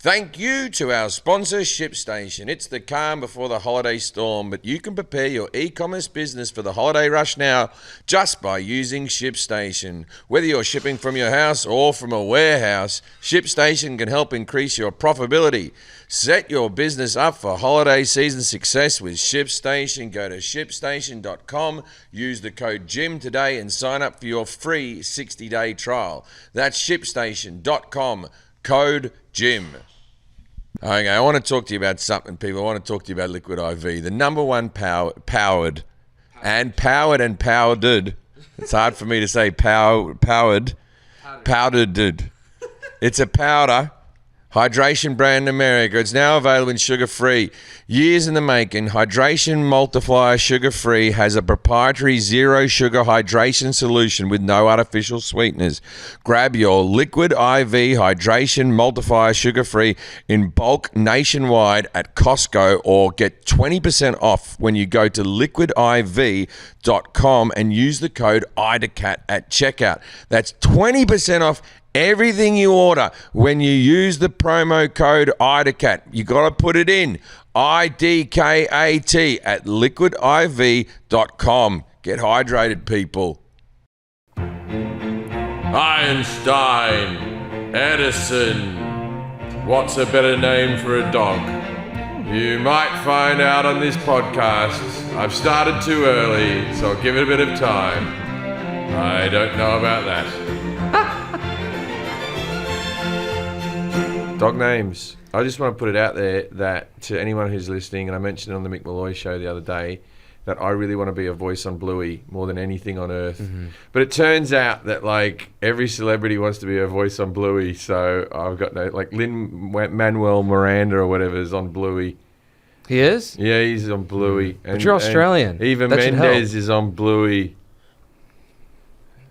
Thank you to our sponsor, ShipStation. It's the calm before the holiday storm, but you can prepare your e-commerce business for the holiday rush now just by using ShipStation. Whether you're shipping from your house or from a warehouse, ShipStation can help increase your profitability. Set your business up for holiday season success with ShipStation. Go to shipstation.com, use the code JIM today and sign up for your free 60-day trial. That's shipstation.com, code JIM. Okay, I want to talk to you about something, people. I want to talk to you about Liquid IV, the number one powered. It's hard for me to say powdered. It's a powder. Hydration brand in America. It's now available in sugar-free. Years in the making, Hydration Multiplier Sugar-Free has a proprietary zero-sugar hydration solution with no artificial sweeteners. Grab your Liquid IV Hydration Multiplier Sugar-Free in bulk nationwide at Costco, or get 20% off when you go to liquidiv.com and use the code IDACAT at checkout. That's 20% off everything you order when you use the promo code IDACAT. You got to put it in, IDKAT, at liquidiv.com. Get hydrated, people. Einstein, Edison, what's a better name for a dog? You might find out on this podcast. I've started too early, so I'll give it a bit of time. I don't know about that. Dog names. I just want to put it out there that to anyone who's listening, and I mentioned it on the Mick Malloy show the other day, that I really want to be a voice on Bluey more than anything on earth. Mm-hmm. But it turns out that like every celebrity wants to be a voice on Bluey, so I've got no, like Lin-Manuel Miranda or whatever is on Bluey. He is? Yeah, he's on Bluey. Mm-hmm. But you're Australian. Eva Mendes is on Bluey.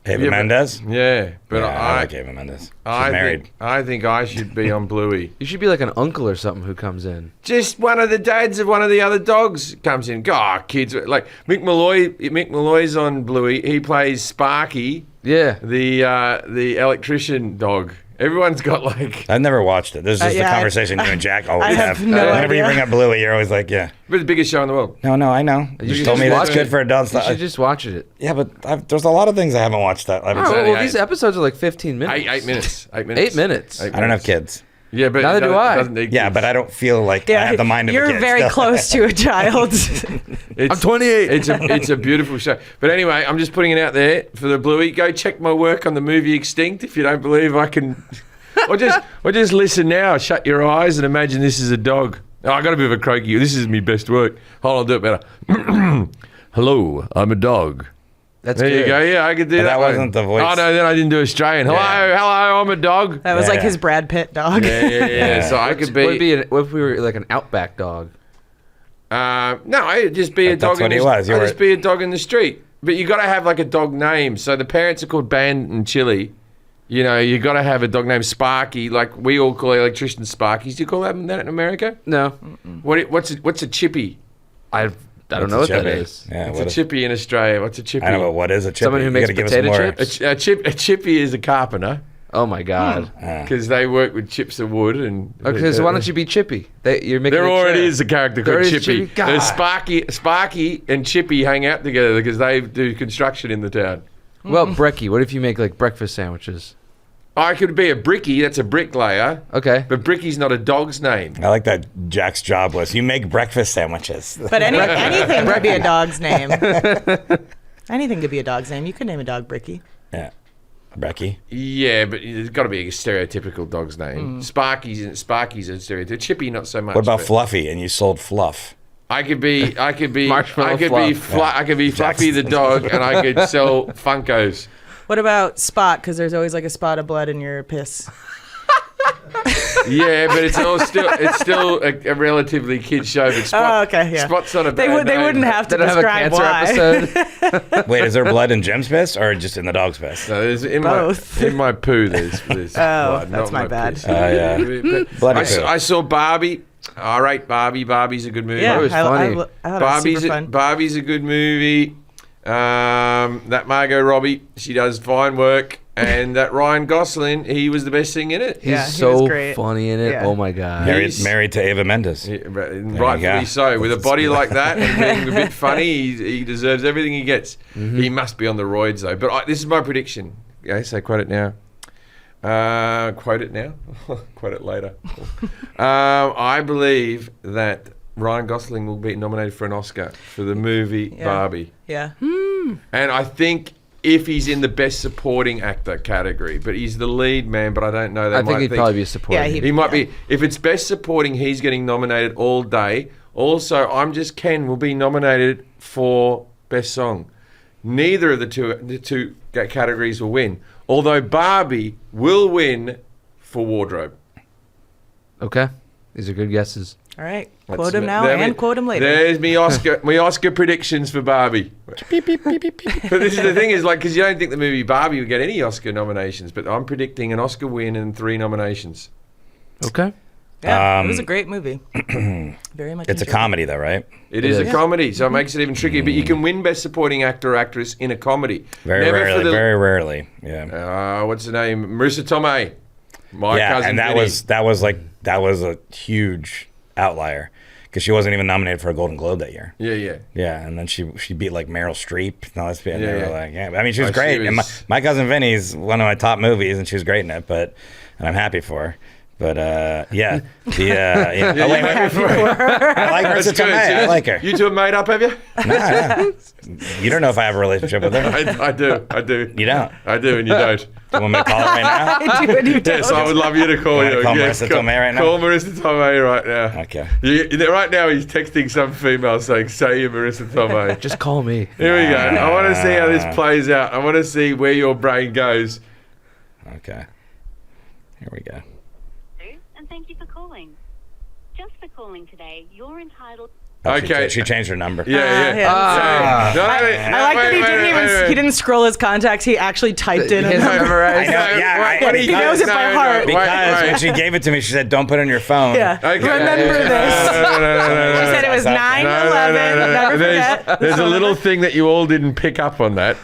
Eva Mendes? Yeah, but I like Eva Mendes. She's married. I think I should be on Bluey. You should be like an uncle or something who comes in. Just one of the dads of one of the other dogs comes in. God, kids, like Mick Malloy's on Bluey. He plays Sparky. Yeah. The electrician dog. Everyone's got like... I've never watched it. This is just a conversation you and Jack always have. Whenever you bring up Bluey, you're always like, yeah. But it's the biggest show in the world. No, I know. You just told me that's good for adults. You should just watch it. Yeah, but there's a lot of things I haven't watched that. These episodes are like 15 minutes. 8 minutes. 8 minutes. 8 minutes. I don't have kids. Yeah, but neither do I. Yeah, but I don't feel like I have the mind of a kid. You're very close to a child. I'm 28. It's a beautiful show. But anyway, I'm just putting it out there for the Bluey. Go check my work on the movie Extinct if you don't believe I can... or just listen now. Shut your eyes and imagine this is a dog. Oh, I got a bit of a croaky. This is my best work. Hold on, I'll do it better. Hello, I'm a dog. That's there good. You go. Yeah, I could do that. That wasn't the voice. Oh no, then I didn't do Australian. Hello, I'm a dog. That was like his Brad Pitt dog. Yeah. So I could be. What if we were like an outback dog? No, I'd just be a dog. That's what he was. I'd just be a dog in the street. But you got to have like a dog name. So the parents are called Band and Chili. You know, you got to have a dog named Sparky. Like we all call electricians Sparkies. Do you call them that in America? No. What's a chippy? I don't know what that is. Yeah, what's a chippy in Australia? What's a chippy? I know, but what is a chippy? Someone who makes potato chips? A chippy is a carpenter. Oh my God! Because they work with chips of wood and. Okay, so why don't you be Chippy? You're making. There already is a character called Chippy. There's Sparky and Chippy hang out together because they do construction in the town. Well, Brekkie, what if you make like breakfast sandwiches? I could be a Brickie. That's a bricklayer. Okay, but Brickie's not a dog's name. I like that Jack's job was you make breakfast sandwiches. But anything could be a dog's name. Anything could be a dog's name. You could name a dog Brickie. Yeah. Brekkie. Yeah, but there's got to be a stereotypical dog's name. Sparky's a stereotypical. Chippy, not so much. What about Fluffy? And you sold Fluff. I could be Fluffy Jackson. the dog, and I could sell Funkos. What about Spot? Because there's always like a spot of blood in your piss. Yeah, but it's still a relatively kid show. But Spot's not a bad name. They wouldn't have to describe why. Episode. Wait, is there blood in Jim's piss or just in the dog's piss? No, there's both. In my poo, there's blood. That's my bad. Yeah. I saw Barbie. All right, Barbie. Barbie's a good movie. Yeah, it was funny. I thought it was super fun. Barbie's a good movie. That Margot Robbie, she does fine work. and that Ryan Gosling, he was the best thing in it. He's Yeah, he so was great. funny in it. Yeah. Oh my god. Married to Ava Mendes. Rightfully so. With a body like that and being a bit funny, he deserves everything he gets. He must be on the roids though. But this is my prediction. Okay, so quote it now. Quote it now. Quote it later. I believe that Ryan Gosling will be nominated for an Oscar for the movie Barbie. Yeah. And I think if he's in the best supporting actor category, but he's the lead man, but I don't know. I think he'd probably be supporting. Yeah, He might be. If it's best supporting, he's getting nominated all day. Also, I'm Just Ken will be nominated for best song. Neither of the two categories will win. Although Barbie will win for wardrobe. Okay, these are good guesses. All right. That's Quote him it. now There and we- quote him later. There's me Oscar predictions for Barbie. But this is the thing is like because you don't think the movie Barbie would get any Oscar nominations, but I'm predicting an Oscar win and 3 nominations. Okay. Yeah, it was a great movie. Very much. It's a enjoyed it. comedy, though, right? It is a is. comedy, so it makes it even trickier. But you can win Best Supporting Actor or Actress in a comedy. Very Never rarely. for the- Very rarely. Yeah. What's her name? Marissa Tomei. My Yeah, cousin and that Vinny. was a huge outlier because she wasn't even nominated for a Golden Globe that year. Yeah. Yeah, and then she beat like Meryl Streep. No, let's be. And they Yeah. were like, yeah. I mean, she was Oh, she great. And was- my cousin Vinny's one of my top movies, and she was great in it. And I'm happy for her. But yeah, oh, wait, I like Marissa That's good. Tomei. I like her. You two are made up, have you? Nah. You don't know if I have a relationship with her. I do. You don't. I do, and you don't. Do you want me to call her right now? I do, and you don't. Yes, I would love you to call You wanna you. call Yes, Marissa Tomei right now? Call Marissa Tomei right now. Okay. Right now, he's texting some female saying, "Say you're Marissa Tomei." Just call me. Here we go. I want to see how this plays out. I want to see where your brain goes. Okay. Here we go. And thank you for calling. Just for calling today, you're entitled. Oh, Okay. She changed her number. Yeah. yeah. No, I like that he didn't scroll his contacts. He actually typed in. He has it memorized. I know, yeah, What I- he He knows it by heart. Because when she gave it to me, she said, "Don't put it on your phone." Yeah. Okay. Remember this. No. She said it was 9/11. Never forget. There's a little thing that you all didn't pick up on that.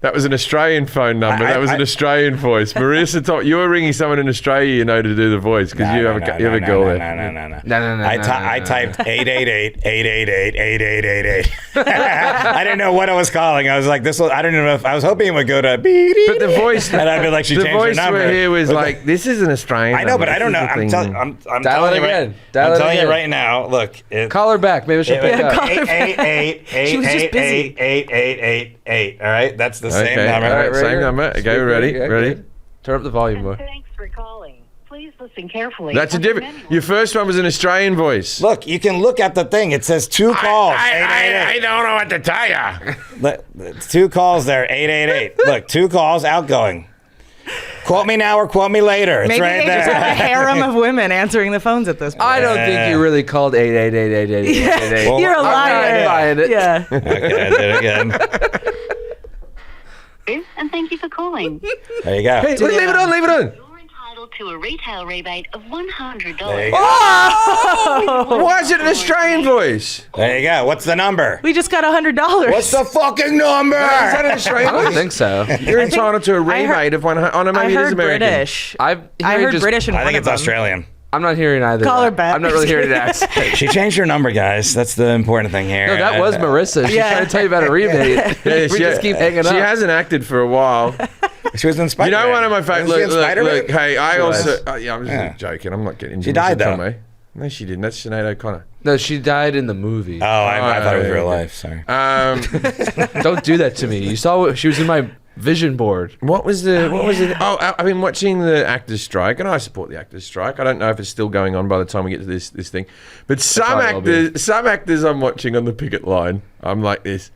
That was an Australian phone number. That was an Australian voice. Marissa, you were ringing someone in Australia, you know, to do the voice because you have a girl there. No. I typed 888-888-888-888. I didn't know what I was calling. I was like, I don't know if I was hoping it would go to beep. But the voice, And I'd be like, she the changed her voice number. we're here was like, this is an Australian. I know, but number. I don't know. This is the I'm thing. I'm Dial telling it you right. again. Dial I'm it telling you again. right now. Look, Call her back. Maybe she'll pick up. 888-888-888-888. All right, that's the same Okay, number. all right, Right same here. number. Okay, we're ready. Yeah, Ready? good. Turn up the volume more. Thanks for calling. Please listen carefully. That's a Under different. menu- Your first one was an Australian voice. Look, you can look at the thing. It says 2 calls. 888. don't know what to tell you. It's 2 calls there. 888. Look, 2 calls outgoing. Quote me now or quote me later. It's Maybe right they just have a there. harem of women answering the phones at this point. I don't think you really called 888-888-888. Well, You're a I'm not liar. buying it. Yeah. Okay, I did it again. And thank you for calling. There you go. Hey, leave it on. Leave it on. You're entitled to a retail rebate of $100. There you go. Why is it an Australian voice? There you go. What's the number? We just got $100. What's the fucking number? Is that an I Australian don't voice? think so. You're entitled to a I heard- rebate of 100. Oh, no, I maybe it is heard American. British. I I heard British in I one think of it's them. Australian. I'm not hearing either. Call of her that. back. I'm not really hearing an accent. She changed her number, guys. That's the important thing here. No, that was Marissa. She's Yeah. trying to tell you about a rebate. Yeah, we just keep hanging up. She hasn't acted for a while. She was in Spider-Man. You know, one of my Wasn't favorite. she in Look, Spider-Man? look, hey, I also. was. Yeah, I'm just joking. I'm not getting. She died, though. Tomei. No, she didn't. That's Sinead O'Connor. No, she died in the movie. Oh, I thought it was real okay. life. Sorry. Don't do that to me. You saw she was in my vision board. What was the? What was it? Oh, I've been watching the actors' strike, and I support the actors' strike. I don't know if it's still going on by the time we get to this thing, but probably will some actors I'm watching on the picket line, I'm like this.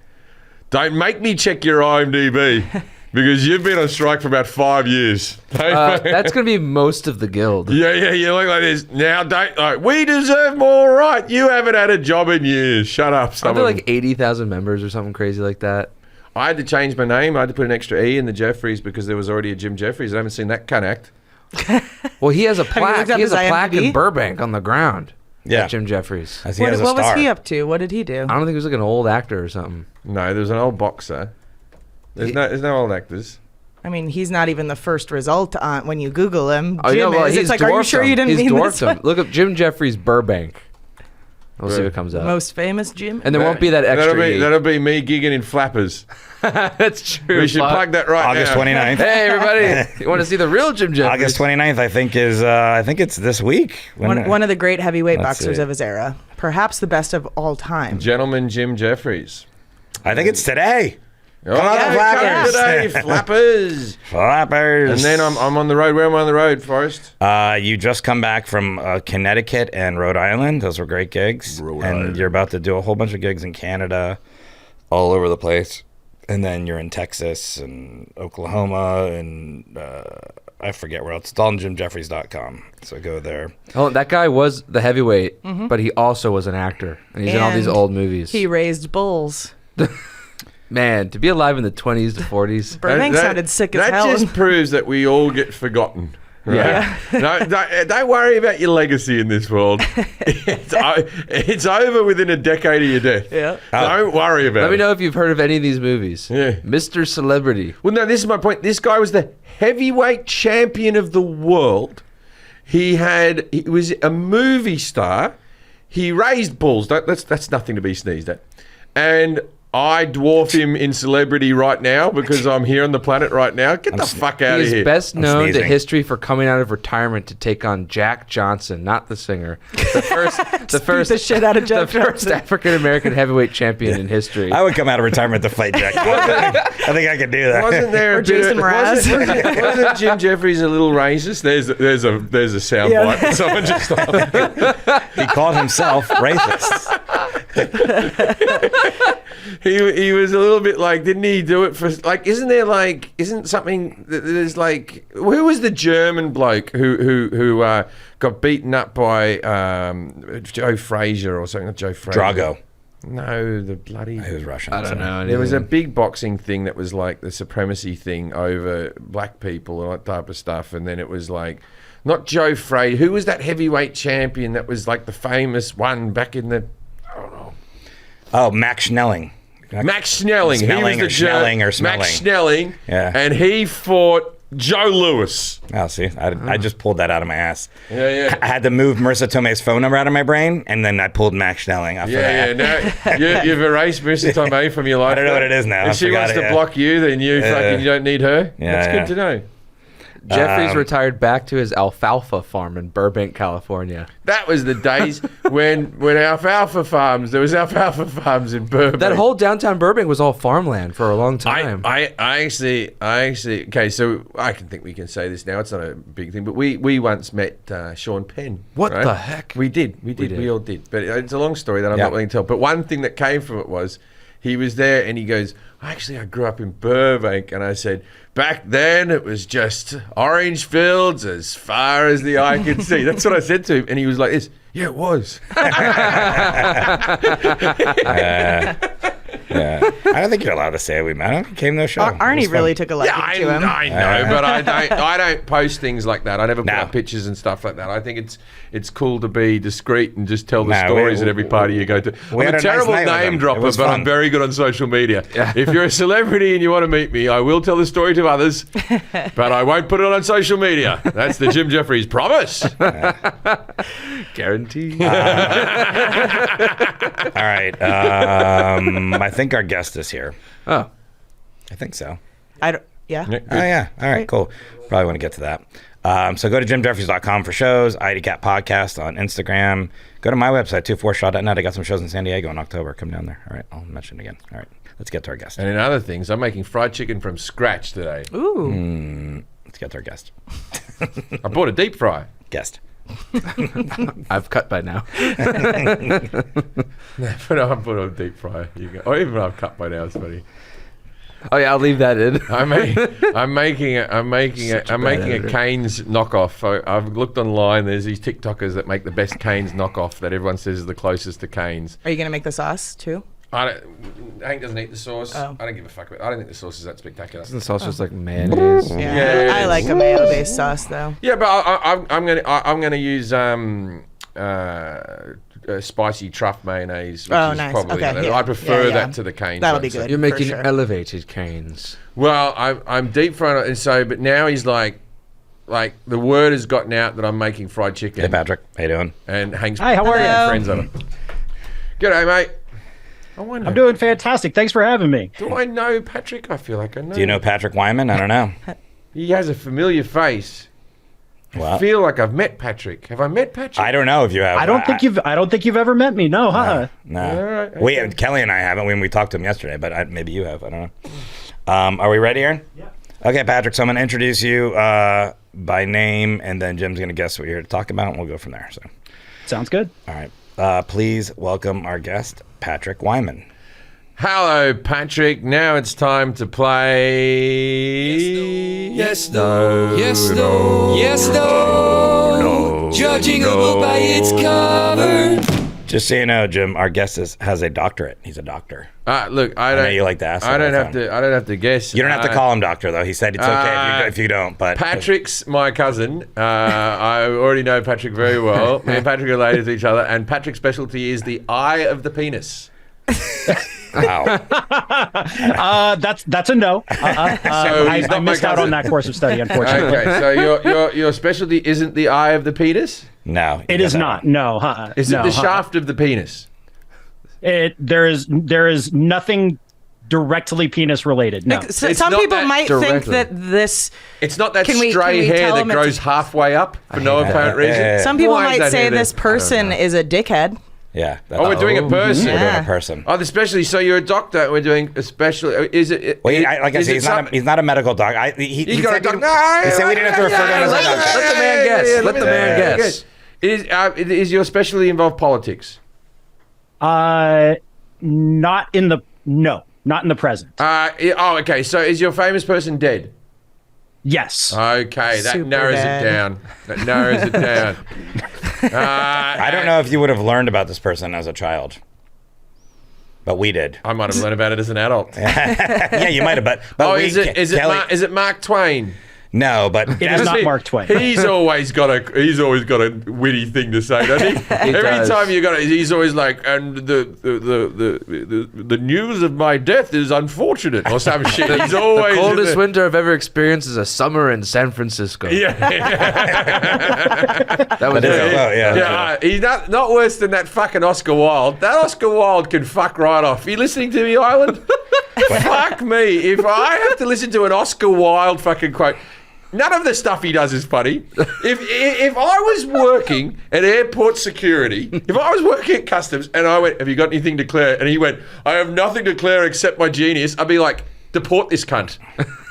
Don't make me check your IMDb because you've been on strike for about 5 years. That's going to be most of the guild. Yeah, you look like this. Now, don't like we deserve more, right? You haven't had a job in years. Shut up, some Aren't there of them. like 80,000 members or something crazy like that? I had to change my name. I had to put an extra E in the Jefferies because there was already a Jim Jefferies. I haven't seen that cunt act. Well, he has a you plaque. looked up He has his a plaque IMDb? in Burbank on the ground. Yeah. At Jim Jefferies. As he What, has a what was star. he up to? What did he do? I don't think he was like an old actor or something. No, there's an old boxer. There's no old actors. I mean, he's not even the first result on when you Google him. Oh, Jim is. It's like, are you sure you didn't mean this one? Look up Jim Jefferies Burbank. We'll see what comes up. Most famous Jim? And there won't be that extra. That'll be me gigging in flappers. That's true. We should plug that right August now. 29th. Hey, everybody. You want to see the real Jim Jefferies? August 29th, I think it's this week. One of the great heavyweight Let's boxers see. of his era. Perhaps the best of all time. Gentleman Jim Jefferies. I think it's today. Oh, Come on, yeah, flappers. today, flappers. Flappers. And then I'm on the road. Where am I on the road, Forrest? You just come back from Connecticut and Rhode Island. Those were great gigs. Rhode and Island. you're about to do a whole bunch of gigs in Canada, all over the place. And then you're in Texas and Oklahoma and I forget where else. It's all on JimJefferies.com. So go there. Oh, that guy was the heavyweight, but he also was an actor. And he's in all these And old movies. He raised bulls. Man, to be alive in the 20s to 40s. Burbank sounded sick as hell. That just proves that we all get forgotten. Right? Yeah. No, don't worry about your legacy in this world. It's over within a decade of your death. Yeah. Don't worry about it. Let me know if you've heard of any of these movies. Yeah. Mr. Celebrity. Well, no, this is my point. This guy was the heavyweight champion of the world. He was a movie star. He raised bulls. That's nothing to be sneezed at. And I dwarf him in celebrity right now because I'm here on the planet right now. Get the fuck out He of is here. best known to sneezing. history for coming out of retirement to take on Jack Johnson, not the singer. The first the shit out of Jack the first Johnson. African American heavyweight champion in history. I would come out of retirement to fight Jack. I think I could do that. Wasn't there Or a bit Jason of, Mraz. wasn't Jim Jefferies a little racist? There's a sound Yeah. bite. Someone just He called himself racist. he was a little bit like, didn't he do it for like? Isn't something that there's like, who was the German bloke who got beaten up by Joe Frazier or something? Not Joe Frazier. Drago. No, the bloody. He was Russian. I don't know. There was a big boxing thing that was like the supremacy thing over black people and that type of stuff, and then it was like, not Joe Frazier. Who was that heavyweight champion that was like the famous one back in the? I don't know. Oh, Max Schnelling. Max Snelling. Smelling he or was the Schnelling or Max Smelling. Snelling. Yeah. And he fought Joe Lewis. Oh, see, I just pulled that out of my ass. Yeah. I had to move Marissa Tomei's phone number out of my brain, and then I pulled Max Schnelling. Now you've erased Marissa Tomei from your life. I don't know what it is now. I If she forgot wants it, to yeah. block you, then you don't need her. Yeah, That's yeah. good to know. Jefferies retired back to his alfalfa farm in Burbank, California. That was the days when alfalfa farms. There was alfalfa farms in Burbank. That whole downtown Burbank was all farmland for a long time. I actually. Okay, so I can think we can say this now. It's not a big thing, but we once met Sean Penn. What right? the heck? We did. did. We all did. But it's a long story that I'm Yeah. not willing to tell. But one thing that came from it was he was there and he goes, actually, I grew up in Burbank, and I said, back then it was just orange fields as far as the eye could see. That's what I said to him, and he was like this. Yeah, it was. Yeah. I don't think you're allowed to say we met him. He came to the show. It was Arnie fun. really took a liking Yeah, to him. I know, but I don't post things like that. I never put No. up pictures and stuff like that. I think it's cool to be discreet and just tell the No, stories we- at every party you go to. we I'm had a a nice terrible night with name him. It dropper, was but fun. I'm very good on social media. If you're a celebrity and you want to meet me, I will tell the story to others, but I won't put it on social media. That's the Jim Jefferies promise. Guaranteed. All right. I think our guest is here. Oh. I think so. Yeah. Oh, yeah. All right, cool. Probably want to get to that. So go to JimJefferies.com for shows. IDCat Podcast on Instagram. Go to my website, 24shaw.net. I got some shows in San Diego in October. Come down there. All right, I'll mention it again. All right, let's get to our guest. And in other things, I'm making fried chicken from scratch today. Ooh. Let's get to our guest. I bought a deep fry. Guest. I've cut by now. But I put on a deep fry. You go. Or even I've cut by now. It's funny. Oh yeah, I'll leave that in. I'm making a Cane's knockoff. I've looked online. There's these TikTokers that make the best Cane's knockoff that everyone says is the closest to Cane's. Are you going to make the sauce too? Hank doesn't eat the sauce. Oh. I don't give a fuck about it. I don't think the sauce is that spectacular. Isn't the sauce just like mayonnaise? Yeah. Yeah, I like a mayo-based sauce though. Yeah, but I'm gonna use spicy truff mayonnaise, which Oh, is nice. probably Okay, yeah. I prefer Yeah. that to the cane. That'll be Johnson. good. You're for making sure. elevated canes. Well, I'm deep fried, and so, but now he's like the word has gotten out that I'm making fried chicken. Hey, Patrick. How you doing? And Hank's Hi, how are Hello. you? friends on it. G'day, mate. I wonder, I'm doing fantastic. Thanks for having me. do I know Patrick? I feel like I know. Do you know Patrick Wyman? I don't know. He has a familiar face. I Well, feel like I've met Patrick. Have I met Patrick? I don't know if you have. I don't think you've ever met me. No, huh? No. All right, okay. Kelly and I haven't. We talked to him yesterday, but maybe you have. I don't know. Are we ready, Aaron? Yeah. Okay, Patrick. So I'm going to introduce you by name, and then Jim's going to guess what you're here to talk about, and we'll go from there. So, Sounds good. all right. Please welcome our guest, Patrick Wyman. Hello, Patrick. Now it's time to play. Yes, no. Yes, no. Yes, no. Judging a book by its cover. Just so you know, Jim, our guest has a doctorate. He's a doctor. Look, I know don't. you like to ask I that don't all have the to. I don't have to guess. You don't have to call him doctor, though. He said it's okay if you don't. But Patrick's my cousin. I already know Patrick very well. Me and Patrick are related to each other, and Patrick's specialty is the eye of the penis. wow. That's a no. I not my missed out cousin. on that course of study, unfortunately. Okay, so your specialty isn't the eye of the penis. No, It is not. No, huh? Is no, it the shaft of the penis? There is nothing directly penis related. No. So It's some not people that might think directly. that this. It's not that Can we stray hair tell that them it's- grows halfway up for no apparent reason. Yeah. Some people Why is might that say hair there? this person is a dickhead. Yeah. Oh, we're doing a person. We're doing Yeah. a person. Oh, the specialty. So you're a doctor. And we're doing a specialty. Is it? Well, like I is said, it he's not a medical doctor. He got a said doctor. he said we didn't have to refer to him as a doctor. Let the man guess. Let the man guess. Is your specialty involve politics? Not in the present. Okay. So is your famous person dead? Yes. Okay, that Super narrows dead. it down. That narrows it down. I don't know if you would have learned about this person as a child, but we did. I might have learned about it as an adult. Yeah, you might have, but Is it Mark Twain? No, but It is not Mark Twain. He's always got a witty thing to say, doesn't he? Every does. time he's always like, and the news of my death is unfortunate or some shit. He's always Coldest winter I've ever experienced is a summer in San Francisco. Yeah, That was That is it. a- yeah. He's not worse than that fucking Oscar Wilde. That Oscar Wilde can fuck right off. You listening to me, Ireland? Fuck me. If I have to listen to an Oscar Wilde fucking quote. None of the stuff he does is funny. If I was working at airport security, if I was working at customs and I went, have you got anything to declare? And he went, I have nothing to declare except my genius. I'd be like, deport this cunt.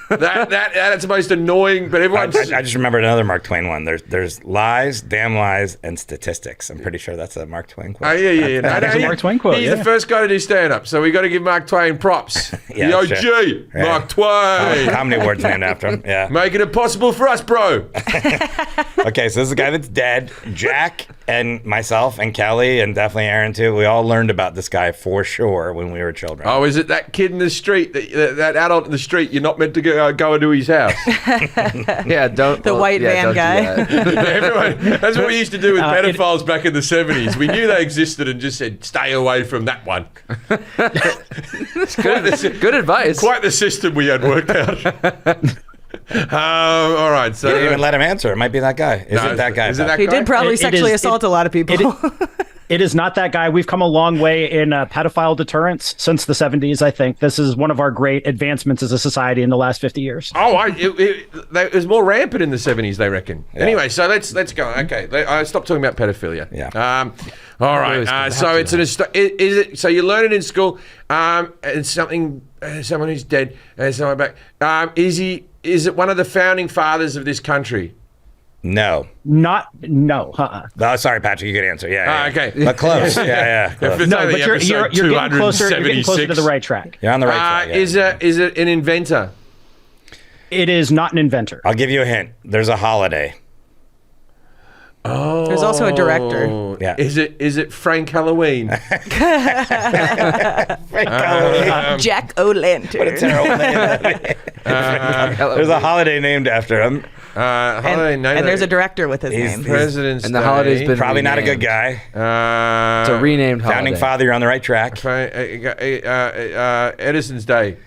That's the most annoying, but I everyone's... just remembered another Mark Twain one. There's lies, damn lies, and statistics. I'm pretty sure that's a Mark Twain quote. Oh, yeah. That is a Mark Twain quote, He's yeah. the first guy to do stand-up, so we got to give Mark Twain props. Yeah, the OG, sure. Yeah. Mark Twain. Comedy awards named after him. Yeah. Making it possible for us, bro. Okay, so this is a guy that's dead. Jack and myself and Kelly and definitely Aaron too. We all learned about this guy for sure when we were children. Oh, is it that kid in the street, that adult in the street you're not meant to go into his house? Yeah, don't. The white van don't do guy. that. Everyone, that's what we used to do with pedophiles back in the 70s. We knew they existed and just said, stay away from that one. Good advice. Quite the system we had worked out. All right, so... You didn't even let him answer. It might be that guy. Is No, it that guy? is it that He guy? did probably It sexually is- assault a lot of people. It is not that guy. We've come a long way in pedophile deterrence since the 70s, I think. This is one of our great advancements as a society in the last 50 years. Oh, it was more rampant in the 70s, they reckon. Anyway, so let's go. Okay, I stopped talking about pedophilia. Yeah. All always right. come So back it's to is it? So you learn it in school. And someone who's dead and someone back. Is it one of the founding fathers of this country? No. No. Oh, sorry, Patrick. You could answer. Yeah. yeah. Okay. But close. Yeah. If Close. it's No, only but you're episode getting closer. You're getting closer to 276. the right track. You're on the right track. Yeah. Is it an inventor? It is not an inventor. I'll give you a hint. There's a holiday. There's also a director. Oh, Yeah. Is it Frank Halloween? Frank Halloween. Jack O'Lantern. What a terrible name. There's a holiday named after him. Holiday name. And there's a director with his He's- name. President's And the Day. holiday's been Probably not a good renamed. guy. It's a renamed Founding holiday. father, you're on the right track. Edison's Day.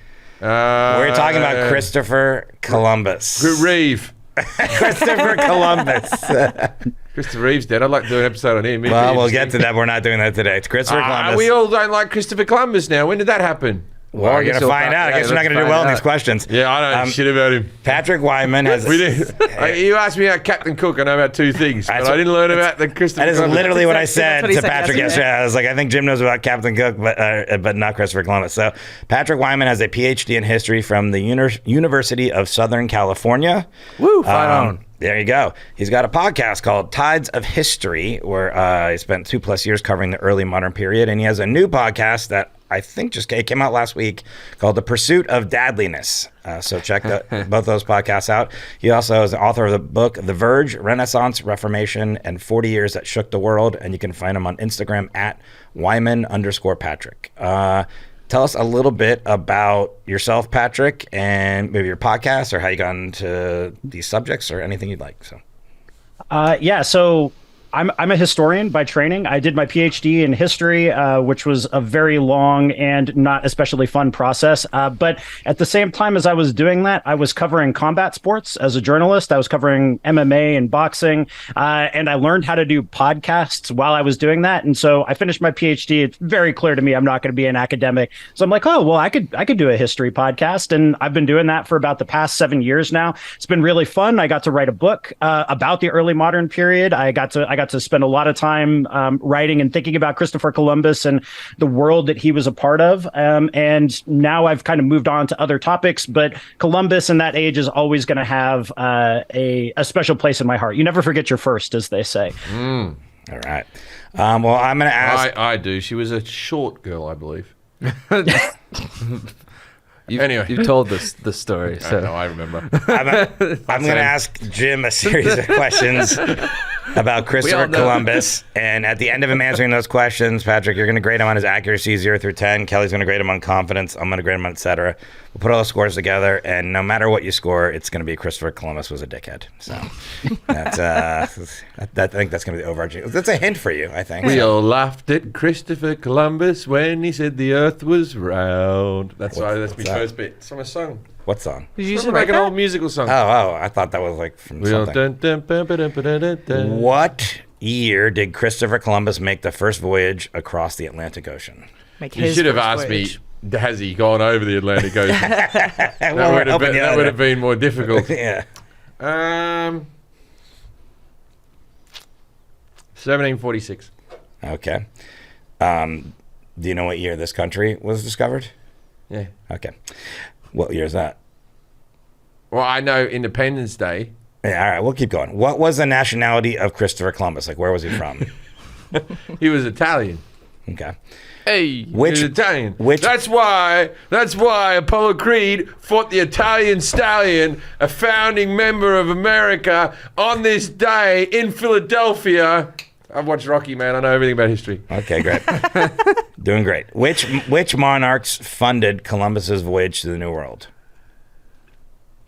We're talking about Christopher Columbus. Reeve. Christopher Columbus. Christopher Reeve's dead. I'd like to do an episode on him. Well, we'll get to that. We're not doing that today. It's Christopher Columbus. We all don't like Christopher Columbus now. When did that happen? Well, we're going to find out. I guess we're not going to do well in these questions. Yeah, I don't know shit about him. Patrick Wyman has... We did. You asked me about Captain Cook. I know about two things, but I didn't learn about the Christopher That is Columbus. literally what I That's said what he to said Patrick yesterday. yesterday. I was like, I think Jim knows about Captain Cook, but not Christopher Columbus. So Patrick Wyman has a PhD in history from the University of Southern California. Woo, fight on. There you go. He's got a podcast called Tides of History, where he spent 2+ years covering the early modern period, and he has a new podcast that I think just came out last week called The Pursuit of Dadliness. So check both those podcasts out. He also is the author of the book The Verge, Renaissance, Reformation, and 40 Years That Shook the World, and you can find him on Instagram at Wyman_Patrick. Tell us a little bit about yourself, Patrick, and maybe your podcast or how you got into these subjects or anything you'd like. So, So I'm a historian by training. I did my PhD in history, which was a very long and not especially fun process. But at the same time as I was doing that, I was covering combat sports as a journalist. I was covering MMA and boxing, and I learned how to do podcasts while I was doing that. And so I finished my PhD. It's very clear to me I'm not going to be an academic. So I'm like, oh, well, I could do a history podcast. And I've been doing that for about the past 7 years now. It's been really fun. I got to write a book about the early modern period. I got to spend a lot of time writing and thinking about Christopher Columbus and the world that he was a part of. And now I've kind of moved on to other topics, but Columbus in that age is always going to have a special place in my heart. You never forget your first, as they say. all right. Well, I'm going to ask. I do. She was a short girl, I believe. Anyway, you told the story. So I remember. I'm going to ask Jim a series of questions about Christopher know. Columbus. And at the end of him answering those questions, Patrick, you're going to grade him on his accuracy 0 through 10. Kelly's going to grade him on confidence. I'm going to grade him on et cetera. We'll put all the scores together, and no matter what you score, it's going to be Christopher Columbus was a dickhead. So that's I think that's going to be the overarching. That's a hint for you, I think. We all laughed at Christopher Columbus when he said the earth was round. That's my what's first that? bit. It's from a song. What song? Did you It's just like write an that? old musical song. Oh, I thought that was like from We all something. dun, dun, ba, ba, dun, ba, dun, dun, dun. What year did Christopher Columbus make the first voyage across the Atlantic Ocean? Make You his should have first asked voyage. me, has he gone over the Atlantic Ocean? that Well, would have open the that other. would have been more difficult. Yeah. 1746. Okay. Do you know what year this country was discovered? Yeah. Okay. What year is that? Well, I know Independence Day. Yeah, all right, we'll keep going. What was the nationality of Christopher Columbus? Like, where was he from? He was Italian. Okay. Hey, Which- he was Italian. which- That's why Apollo Creed fought the Italian stallion, a founding member of America, on this day in Philadelphia. I've watched Rocky, man. I know everything about history. Okay, great. Doing great. Which monarchs funded Columbus's voyage to the New World?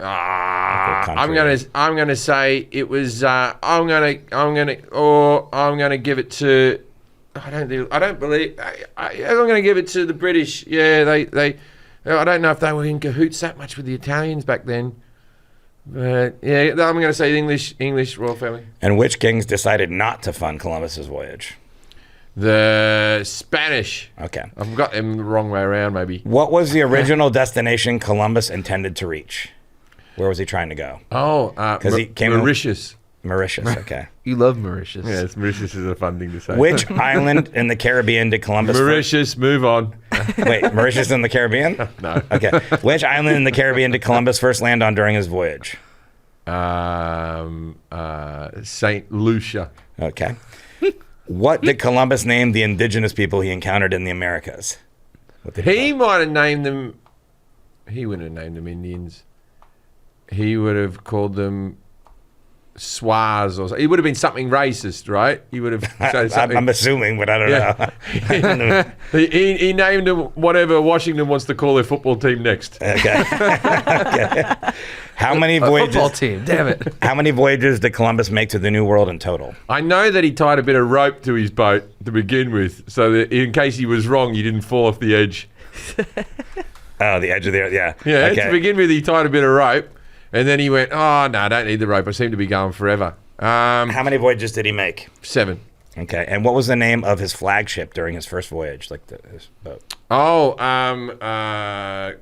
I'm gonna say it was. I'm gonna give it to. I'm gonna give it to the British. Yeah, they. I don't know if they were in cahoots that much with the Italians back then. But yeah, I'm gonna say English royal family. And which kings decided not to fund Columbus's voyage? The Spanish. Okay. I've got them the wrong way around, maybe. What was the original destination Columbus intended to reach? Where was he trying to go? Oh, he came in- Mauritius. Mauritius, okay. you love Mauritius. Yes, Mauritius is a fun thing to say. Which island in the Caribbean did Columbus Mauritius, move on. Wait, Mauritius in the Caribbean? No. Okay. Which island in the Caribbean did Columbus first land on during his voyage? Saint Lucia. Okay. What did Columbus name the indigenous people he encountered in the Americas? What did He might have named them. He wouldn't have named them Indians. He would have called them Swaz or something. It would have been something racist, right? He would have said something. I'm assuming, but I don't know. He named him whatever Washington wants to call their football team next. Okay. Okay. How many Football voyages? team, damn it. How many voyages did Columbus make to the New World in total? I know that he tied a bit of rope to his boat to begin with, so that in case he was wrong, he didn't fall off the edge. Oh, the edge of the yeah. Yeah, Okay. to begin with, he tied a bit of rope, and then he went, oh, no, I don't need the rope. I seem to be going forever. How many voyages did he make? 7. Okay. And what was the name of his flagship during his first voyage, like his boat? Oh,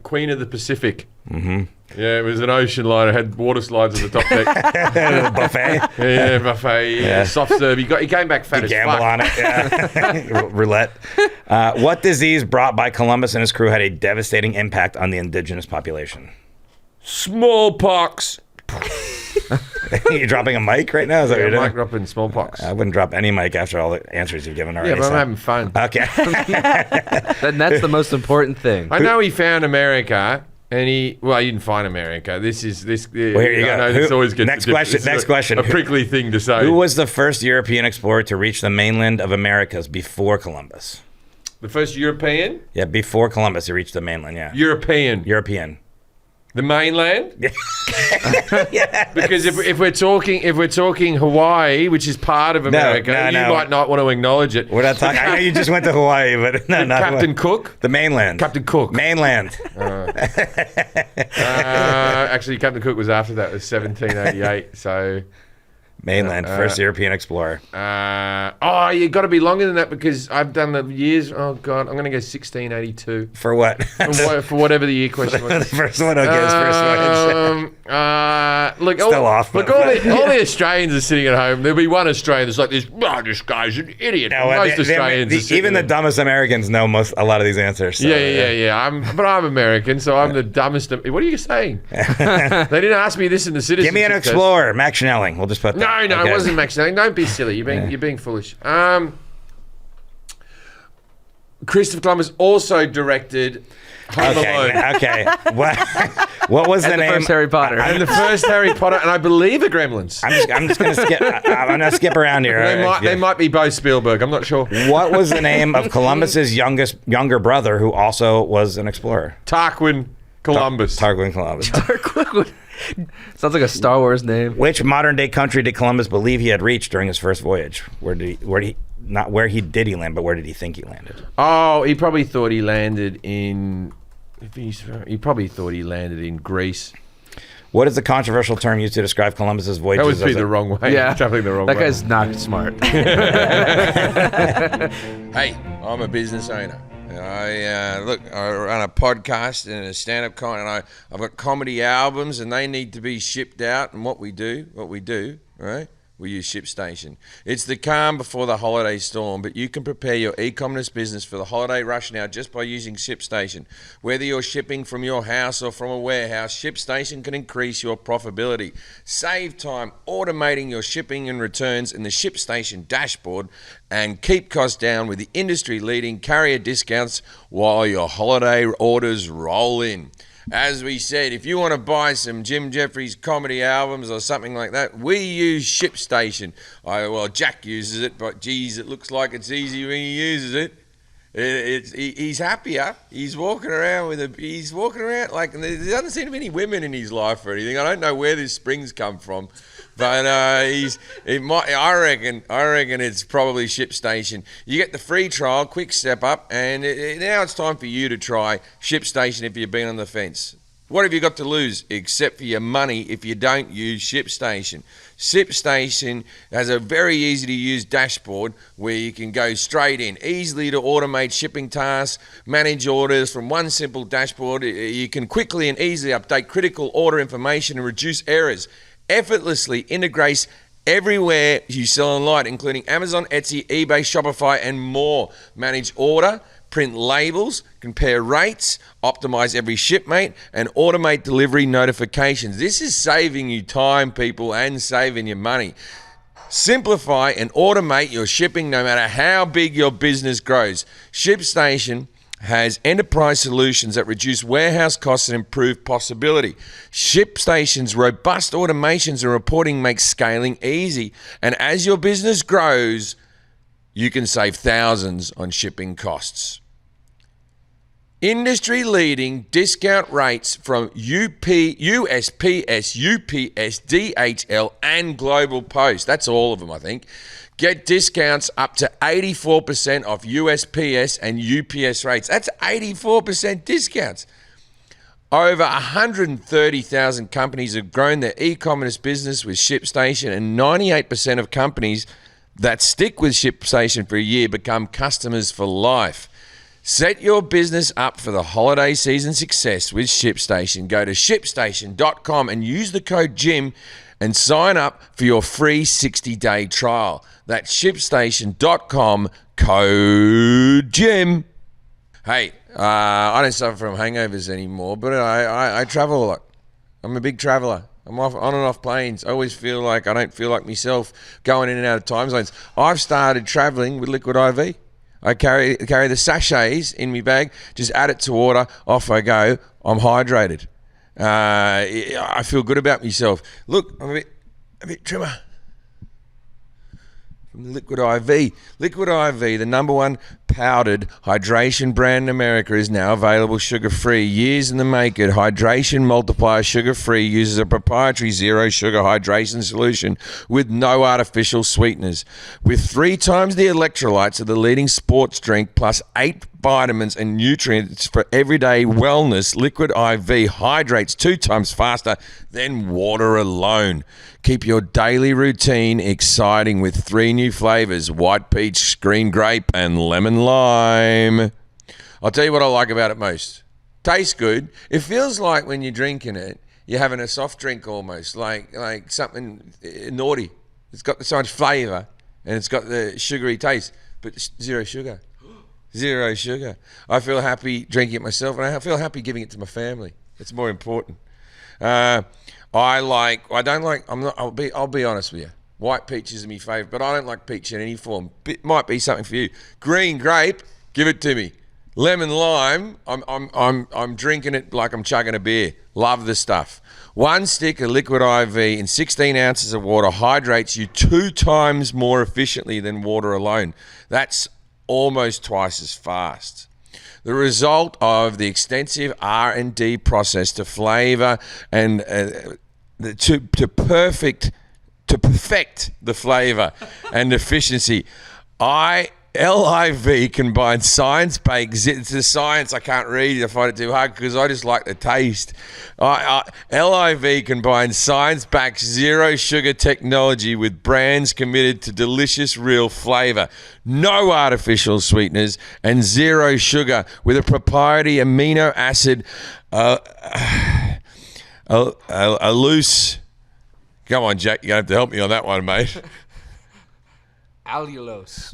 Queen of the Pacific. Mm-hmm. Yeah, it was an ocean liner. It had water slides at the top deck. Buffet. Yeah, buffet. Yeah. Soft serve. He came back fat as Gamble fuck. on it. Yeah. Roulette. What disease brought by Columbus and his crew had a devastating impact on the indigenous population? Smallpox. You dropping a mic right now? Is that what Yeah, you're doing? mic dropping smallpox. I wouldn't drop any mic after all the answers you've given already. Yeah, but so- I'm having fun. Okay. And that's the most important thing. I know he found America, and he didn't find America. Well, here you go. I know this Who- always gets next question, it's next a, question. A prickly thing to say. Who was the first European explorer to reach the mainland of Americas before Columbus? the first European? Yeah, before Columbus, he reached the mainland. Yeah. European. The mainland? Yeah. Because if we're talking Hawaii, which is part of America, no, you no. might not want to acknowledge it. We're not talking. I know you just went to Hawaii, but no, not Captain Hawaii. Cook? The mainland. Captain Cook. Mainland. Actually, Captain Cook was after that. It was 1788. So, Mainland. First European explorer. you got to be longer than that because I've done the years. Oh God, I'm going to go 1682 For what? for whatever the year question the was. first one. Okay, his first voyage. Look, Still off, Look, but- all the Australians are sitting at home. There'll be one Australian that's like this. Oh, this guy's an idiot. No, Most they- Australians, are sitting even the there. dumbest Americans know a lot of these answers. So, Yeah. I'm American, so I'm the dumbest. What are you saying? They didn't ask me this in the citizenship Give me an test. explorer, Max Schnelling. We'll just put that. No, Okay. it wasn't Max Schnelling. Don't be silly. You're being foolish. Christopher Columbus also directed Home Alone. Okay. What was the And the name? first Harry Potter. And the first Harry Potter, and I believe the Gremlins. I'm just gonna skip. I'm gonna skip around here. They might be both Spielberg. I'm not sure. What was the name of Columbus's younger brother, who also was an explorer? Tarquin Columbus. Tarquin Columbus. Sounds like a Star Wars name. Which modern day country did Columbus believe he had reached during his first voyage? Where did he land, but where did he think he landed? Oh, he probably thought he landed in. He probably thought he landed in Greece. What is the controversial term used to describe Columbus's voyages? That would be as a- the wrong way. Yeah, Traveling the wrong that way. guy's not smart. Hey, I'm a business owner. I run a podcast and a stand-up comedy, and I've got comedy albums, and they need to be shipped out. And what we do, right? We use ShipStation. It's the calm before the holiday storm, but you can prepare your e-commerce business for the holiday rush now just by using ShipStation. Whether you're shipping from your house or from a warehouse, ShipStation can increase your profitability. Save time automating your shipping and returns in the ShipStation dashboard and keep costs down with the industry-leading carrier discounts while your holiday orders roll in. As we said, if you want to buy some Jim Jefferies comedy albums or something like that, we use ShipStation. Jack uses it, but geez, it looks like it's easy when he uses it. He's happier. He's walking around like there doesn't seem to be any women in his life or anything. I don't know where this spring's come from, but I reckon it's probably ShipStation. You get the free trial, quick step up, and now it's time for you to try ShipStation if you've been on the fence. What have you got to lose except for your money if you don't use ShipStation? ShipStation has a very easy to use dashboard where you can go straight in, easily to automate shipping tasks, manage orders from one simple dashboard. You can quickly and easily update critical order information and reduce errors. Effortlessly integrates everywhere you sell online, including Amazon, Etsy, eBay, Shopify, and more. Manage order, print labels, compare rates, optimize every shipmate, and automate delivery notifications. This is saving you time, people, and saving you money. Simplify and automate your shipping no matter how big your business grows. ShipStation has enterprise solutions that reduce warehouse costs and improve possibility. ShipStation's robust automations and reporting make scaling easy. And as your business grows, you can save thousands on shipping costs. Industry-leading discount rates from USPS, UPS, DHL, and Global Post. That's all of them, I think. Get discounts up to 84% off USPS and UPS rates. That's 84% discounts. Over 130,000 companies have grown their e-commerce business with ShipStation, and 98% of companies that stick with ShipStation for a year become customers for life. Set your business up for the holiday season success with ShipStation. Go to ShipStation.com and use the code JIM and sign up for your free 60-day trial. That's ShipStation.com, code JIM. Hey, I don't suffer from hangovers anymore, but I travel a lot. I'm a big traveler. I'm on and off planes. I always feel like I don't feel like myself going in and out of time zones. I've started traveling with Liquid IV. I carry the sachets in my bag, just add it to water, off I go. I'm hydrated. I feel good about myself. Look, I'm a bit trimmer. From Liquid IV. Liquid IV, the number one powdered hydration brand in America, is now available sugar-free. Years in the making, Hydration Multiplier Sugar-Free uses a proprietary zero-sugar hydration solution with no artificial sweeteners. With 3 times the electrolytes of the leading sports drink, plus 8 vitamins and nutrients for everyday wellness, Liquid IV hydrates 2 times faster than water alone. Keep your daily routine exciting with 3 new flavors: white peach, green grape, and lemon lime. I'll tell you what I like about it most. Tastes good. It feels like when you're drinking it, you're having a soft drink almost, like something naughty. It's got so much flavor and it's got the sugary taste, but zero sugar. Zero sugar. I feel happy drinking it myself, and I feel happy giving it to my family. It's more important. I'll be honest with you. White peach is my favourite, but I don't like peach in any form. It might be something for you. Green grape, give it to me. Lemon lime, I'm drinking it like I'm chugging a beer. Love the stuff. 1 stick of Liquid IV in 16 ounces of water hydrates you 2 times more efficiently than water alone. That's almost twice as fast. The result of the extensive R&D process to flavor and to perfect the flavor and efficiency. LIV combines science-based, it's the science I can't read, I find it too hard because I just like the taste. LIV combines science-backed zero-sugar technology with brands committed to delicious real flavor. No artificial sweeteners and zero sugar with a proprietary amino acid, a loose... Come on, Jack, you're going to have to help me on that one, mate. Allulose.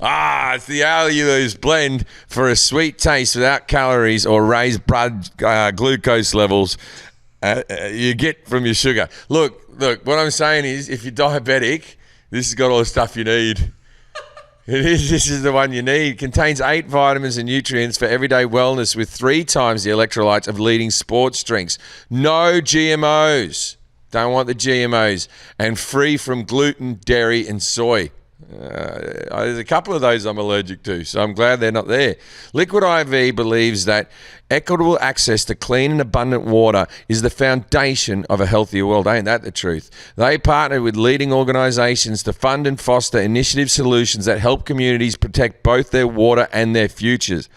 It's the allulose blend for a sweet taste without calories or raised blood glucose levels you get from your sugar. Look, what I'm saying is if you're diabetic, this has got all the stuff you need. This is the one you need. It contains 8 vitamins and nutrients for everyday wellness with 3 times the electrolytes of leading sports drinks. No GMOs. Don't want the GMOs. And free from gluten, dairy, and soy. There's a couple of those I'm allergic to, so I'm glad they're not there. Liquid IV believes that equitable access to clean and abundant water is the foundation of a healthier world. Ain't that the truth? They partner with leading organizations to fund and foster initiative solutions that help communities protect both their water and their futures.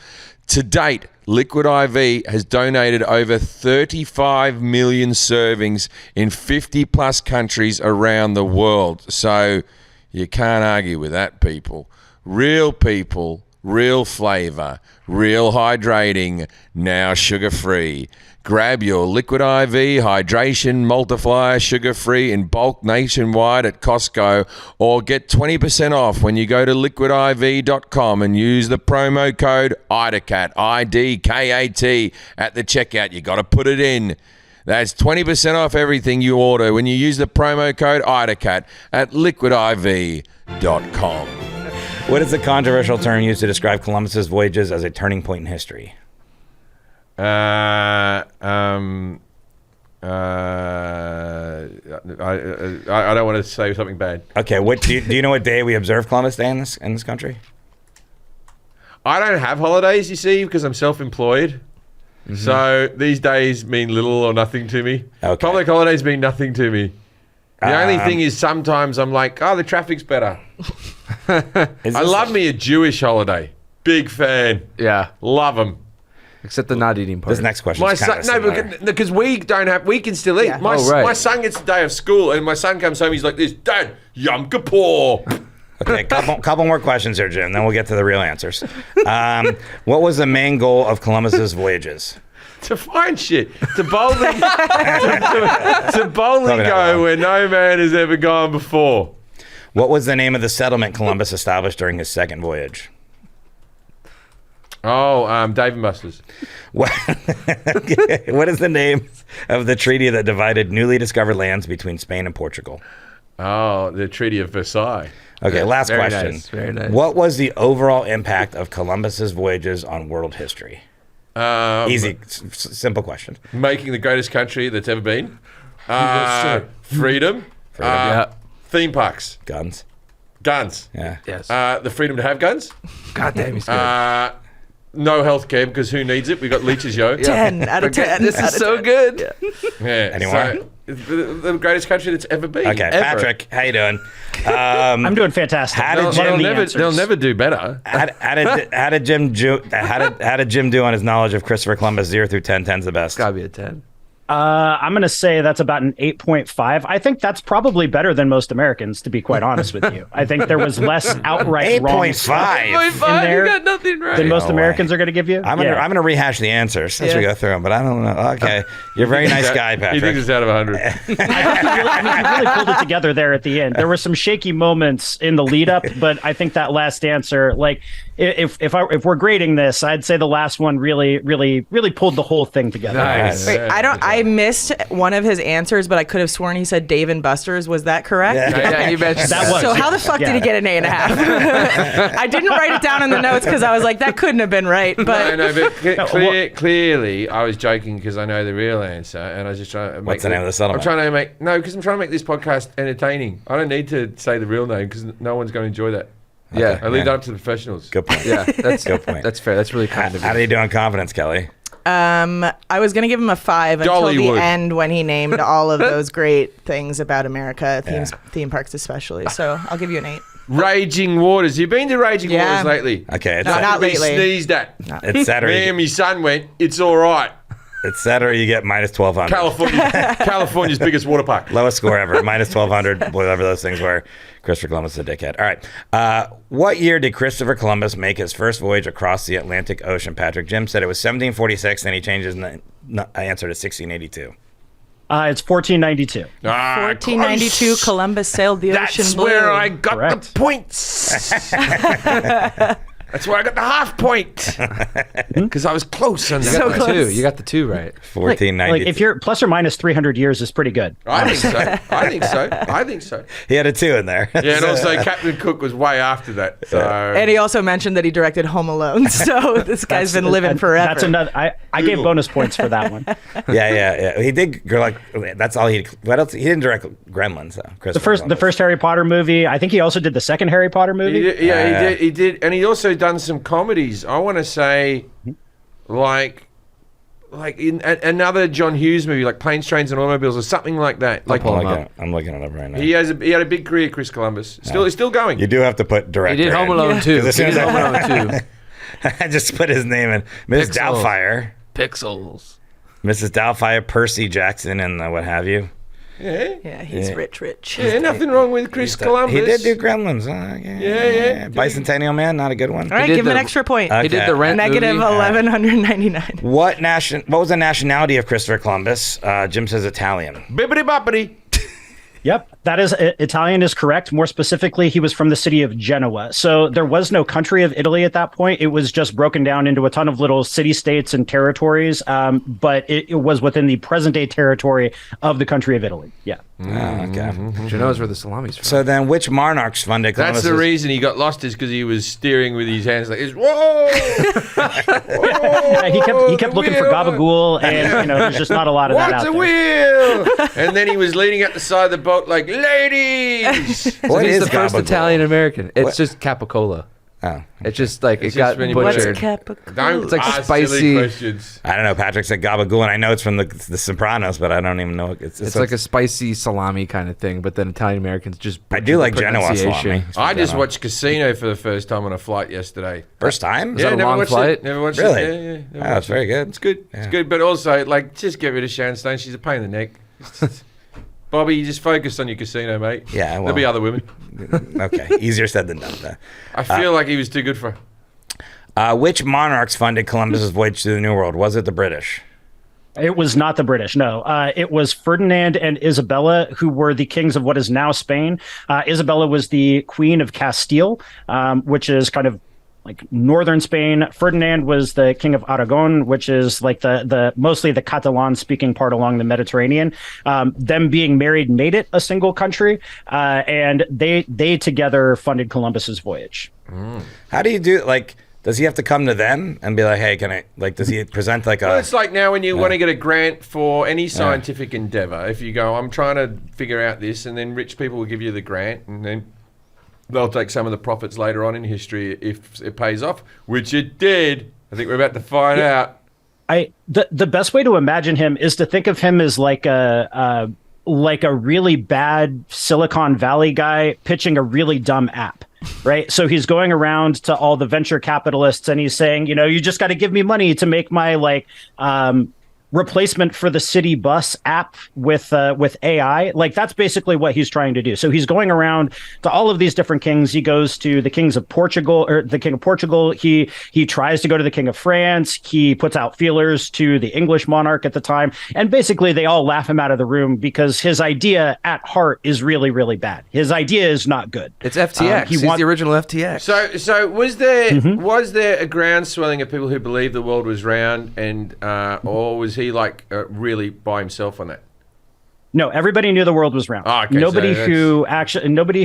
To date, Liquid IV has donated over 35 million servings in 50 plus countries around the world. So you can't argue with that, people. Real people, real flavor, real hydrating, now sugar-free. Grab your Liquid IV Hydration Multiplier sugar-free in bulk nationwide at Costco, or get 20% off when you go to liquidiv.com and use the promo code IDKAT, IDKAT, at the checkout. You got to put it in. That's 20% off everything you order when you use the promo code IDKAT at liquidiv.com. What is the controversial term used to describe Columbus's voyages as a turning point in history? I don't want to say something bad. Okay, what do you know what day we observe Columbus Day in this country? I don't have holidays, you see, because I'm self-employed. So these days mean little or nothing to me. Okay. Public holidays mean nothing to me. The only thing is sometimes I'm like, oh, the traffic's better. I love me a Jewish holiday. Big fan. Yeah. Love them. Except the not eating part. This next question My is kind son, of no, similar. because we can still eat. Yeah. My son gets a day of school, and my son comes home. He's like this, Dad, Yom Kippur. Okay, couple more questions here, Jim. Then we'll get to the real answers. What was the main goal of Columbus's voyages? To find shit, to boldly, to boldly Probably not go wrong. where no man has ever gone before. What was the name of the settlement Columbus established during his second voyage? Oh, Dave and Buster's. What is the name of the treaty that divided newly discovered lands between Spain and Portugal? Oh, the Treaty of Versailles. Okay, last very question. nice, very nice. What was the overall impact of Columbus's voyages on world history? Easy, simple question. Making the greatest country that's ever been. Freedom. Yeah. Theme parks. Guns. Guns. Yeah. Yes. The freedom to have guns. God damn, he's good. No healthcare because who needs it? We got leeches, yo. 10 out of 10. This is so good. Yeah. Any So, the greatest country that's ever been. Okay, Ever. Patrick, how you doing? I'm doing fantastic. How did Love Jim- the They'll answers. never do better. How did Jim do on his knowledge of Christopher Columbus? 0 through 10. 10's the best. Gotta be a 10. I'm going to say that's about an 8.5. I think that's probably better than most Americans, to be quite honest with you. I think there was less outright wrong stuff 8.5. there You got nothing right. than most No way. Americans are going to give you. I'm gonna rehash the answers as we go through them, but I don't know. Okay, you're a very nice guy, He Patrick. thinks it's out of 100. I think he really pulled it together there at the end. There were some shaky moments in the lead up, but I think that last answer, like if we're grading this, I'd say the last one really pulled the whole thing together. Nice. Wait, I missed one of his answers, but I could have sworn he said Dave and Buster's. Was that correct? Yeah, you mentioned That was. So how the fuck did he get an 8.5? I didn't write it down in the notes because I was like, that couldn't have been right. But But clearly, I was joking because I know the real answer, and I was just trying to make. What's the name of the settlement? I'm trying to make because I'm trying to make this podcast entertaining. I don't need to say the real name because no one's going to enjoy that. Yeah. I leave that up to the professionals. Good point. Yeah, that's Good point. That's fair. That's really kind of How do you. you do on confidence, Kelly? I was gonna give him a 5 until Dollywood. the end when he named all of those great things about America, theme parks especially. So I'll give you an 8. Raging Waters. You've been to Raging Yeah. Waters lately? Okay, it's No, not We lately. sneezed at. it's set or Me you, and my son went. It's all right. it's set or you get minus 1,200. California's biggest water park. Lowest score ever, minus 1,200, whatever those things were. Christopher Columbus is a dickhead. All right. What year did Christopher Columbus make his first voyage across the Atlantic Ocean, Patrick? Jim said it was 1746, then he changed his answer to 1682. It's 1492. 1492, close. Columbus sailed the ocean That's blue. where I got Correct. the points. That's where I got the half point. Because I was close on that. So one. close. Two. You got the 2 right. 1492. Like if you're plus or minus 300 years is pretty good. I think so. He had a 2 in there. Yeah, and also Captain Cook was way after that. So And he also mentioned that he directed Home Alone. So this guy's been living forever. That's another. I gave bonus points for that one. yeah. He did that's all he. What else? He didn't direct Gremlins though. The first Harry Potter movie. I think he also did the second Harry Potter movie. he did, and he also done some comedies. I want to say, like in another John Hughes movie, like Planes, Trains, and Automobiles, or something like that. Like I'm looking it up right now. he had a big career, Chris Columbus. He's still going. You do have to put He director. did Home in. Alone 2. He 'Cause as soon did as Home Alone 2. I just put his name in. Mrs. Pixels. Doubtfire, Pixels. Mrs. Doubtfire, Percy Jackson, and what have you. Yeah, he's rich. Yeah, nothing wrong with Chris Columbus. He did do Gremlins. Yeah. Bicentennial Man, not a good one. All right, did give him an the- extra point. Okay. He did the Rent Negative movie. 1,199. What was the nationality of Christopher Columbus? Jim says Italian. Bibbidi boppity. Yep, that is Italian is correct. More specifically, he was from the city of Genoa. So there was no country of Italy at that point. It was just broken down into a ton of little city-states and territories. But it was within the present-day territory of the country of Italy. Yeah. Oh, okay. Genoa's where the salami's from. So then, which monarchs funded Columbus? That's the reason he got lost, is because he was steering with his hands like this. Whoa! He kept looking for gabagool, and there's just not a lot of that out What's a there. wheel? And then he was leaning at the side of the boat like, ladies! So What he's is the first gabagool? Italian American. It's What? just capicola. Oh, It's just like It's it got just when you- butchered. Don't It's like ask spicy- silly questions. I don't know. Patrick said gabagool, and I know it's from the Sopranos, but I don't even know. It's like a spicy salami kind of thing, but then Italian Americans just I butcher do the like Genoa pronunciation. salami. I just watched Casino for the first time on a flight yesterday. First time? that a never long watched flight? it. Never watched Really? it. Yeah, never Oh, watched it's very good. It's good. It's good, but also like just get rid of Sharon Stone. She's a pain in the neck. Bobby, you just focus on your casino, mate. Yeah, well- there'll be other women. Okay, easier said than done. Though. I feel like he was too good for her. Which monarchs funded Columbus's voyage to the New World? Was it the British? It was not the British, no. It was Ferdinand and Isabella, who were the kings of what is now Spain. Isabella was the Queen of Castile, which is kind of like northern Spain. Ferdinand was the king of Aragon, which is like the mostly the Catalan-speaking part along the Mediterranean. Them being married made it a single country, and they together funded Columbus's voyage. How do you do? Like, does he have to come to them and be like, "Hey, can I?" Like, does he present like a? Well, it's like now when you want to get a grant for any scientific endeavor. If you go, I'm trying to figure out this, and then rich people will give you the grant, and then they'll take some of the profits later on in history if it pays off, which it did. I think we're about to find out. The best way to imagine him is to think of him as like a really bad Silicon Valley guy pitching a really dumb app. Right. So he's going around to all the venture capitalists and he's saying, you just got to give me money to make my replacement for the city bus app with AI. Like that's basically what he's trying to do. So he's going around to all of these different kings. He goes to the kings of Portugal or the king of Portugal. He tries to go to the king of France. He puts out feelers to the English monarch at the time. And basically they all laugh him out of the room because his idea at heart is really, really bad. His idea is not good. It's FTX. He's the original FTX. So was there a groundswelling of people who believed the world was round, and or was he like really by himself on that? No, everybody knew the world was round. Oh, okay, nobody so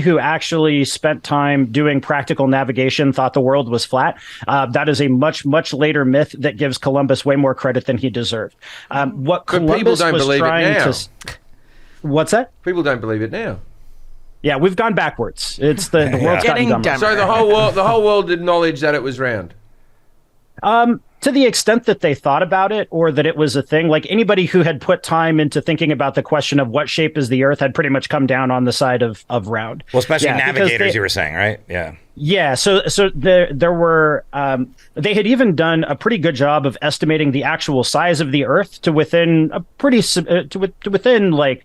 who actually spent time doing practical navigation thought the world was flat. That is a much, much later myth that gives Columbus way more credit than he deserved. What But Columbus people don't was believe it trying now. to what's that? People don't believe it now. Yeah, we've gone backwards. It's the world's gotten Getting dumber. dumber. So the whole world acknowledged that it was round. To the extent that they thought about it or that it was a thing, like anybody who had put time into thinking about the question of what shape is the earth had pretty much come down on the side of round. Well, especially Yeah, because navigators, you were saying, right? Yeah. Yeah, so there were they had even done a pretty good job of estimating the actual size of the Earth to within a pretty to within like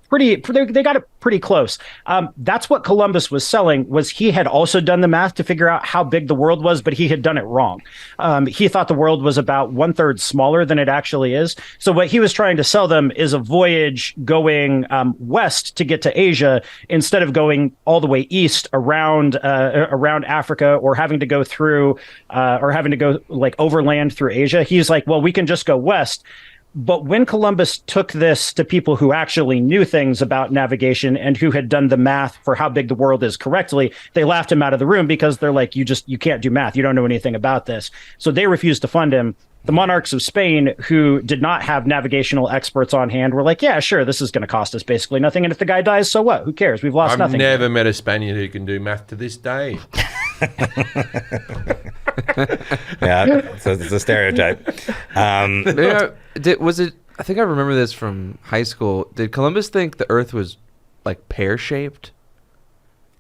pretty. They got it pretty close. That's what Columbus was selling. Was he had also done the math to figure out how big the world was, but he had done it wrong. He thought the world was about 1/3 smaller than it actually is. So what he was trying to sell them is a voyage going west to get to Asia instead of going all the way east around Africa or having to go through or having to go like overland through Asia. He's like, well, we can just go west. But when Columbus took this to people who actually knew things about navigation and who had done the math for how big the world is correctly, they laughed him out of the room because they're like, you can't do math. You don't know anything about this. So they refused to fund him. The monarchs of Spain, who did not have navigational experts on hand, were like, yeah, sure, this is going to cost us basically nothing. And if the guy dies, so what? Who cares? We've lost I've nothing. never met a Spaniard who can do math to this day. Yeah, so it's a stereotype. Was it? I think I remember this from high school. Did Columbus think the Earth was like pear-shaped,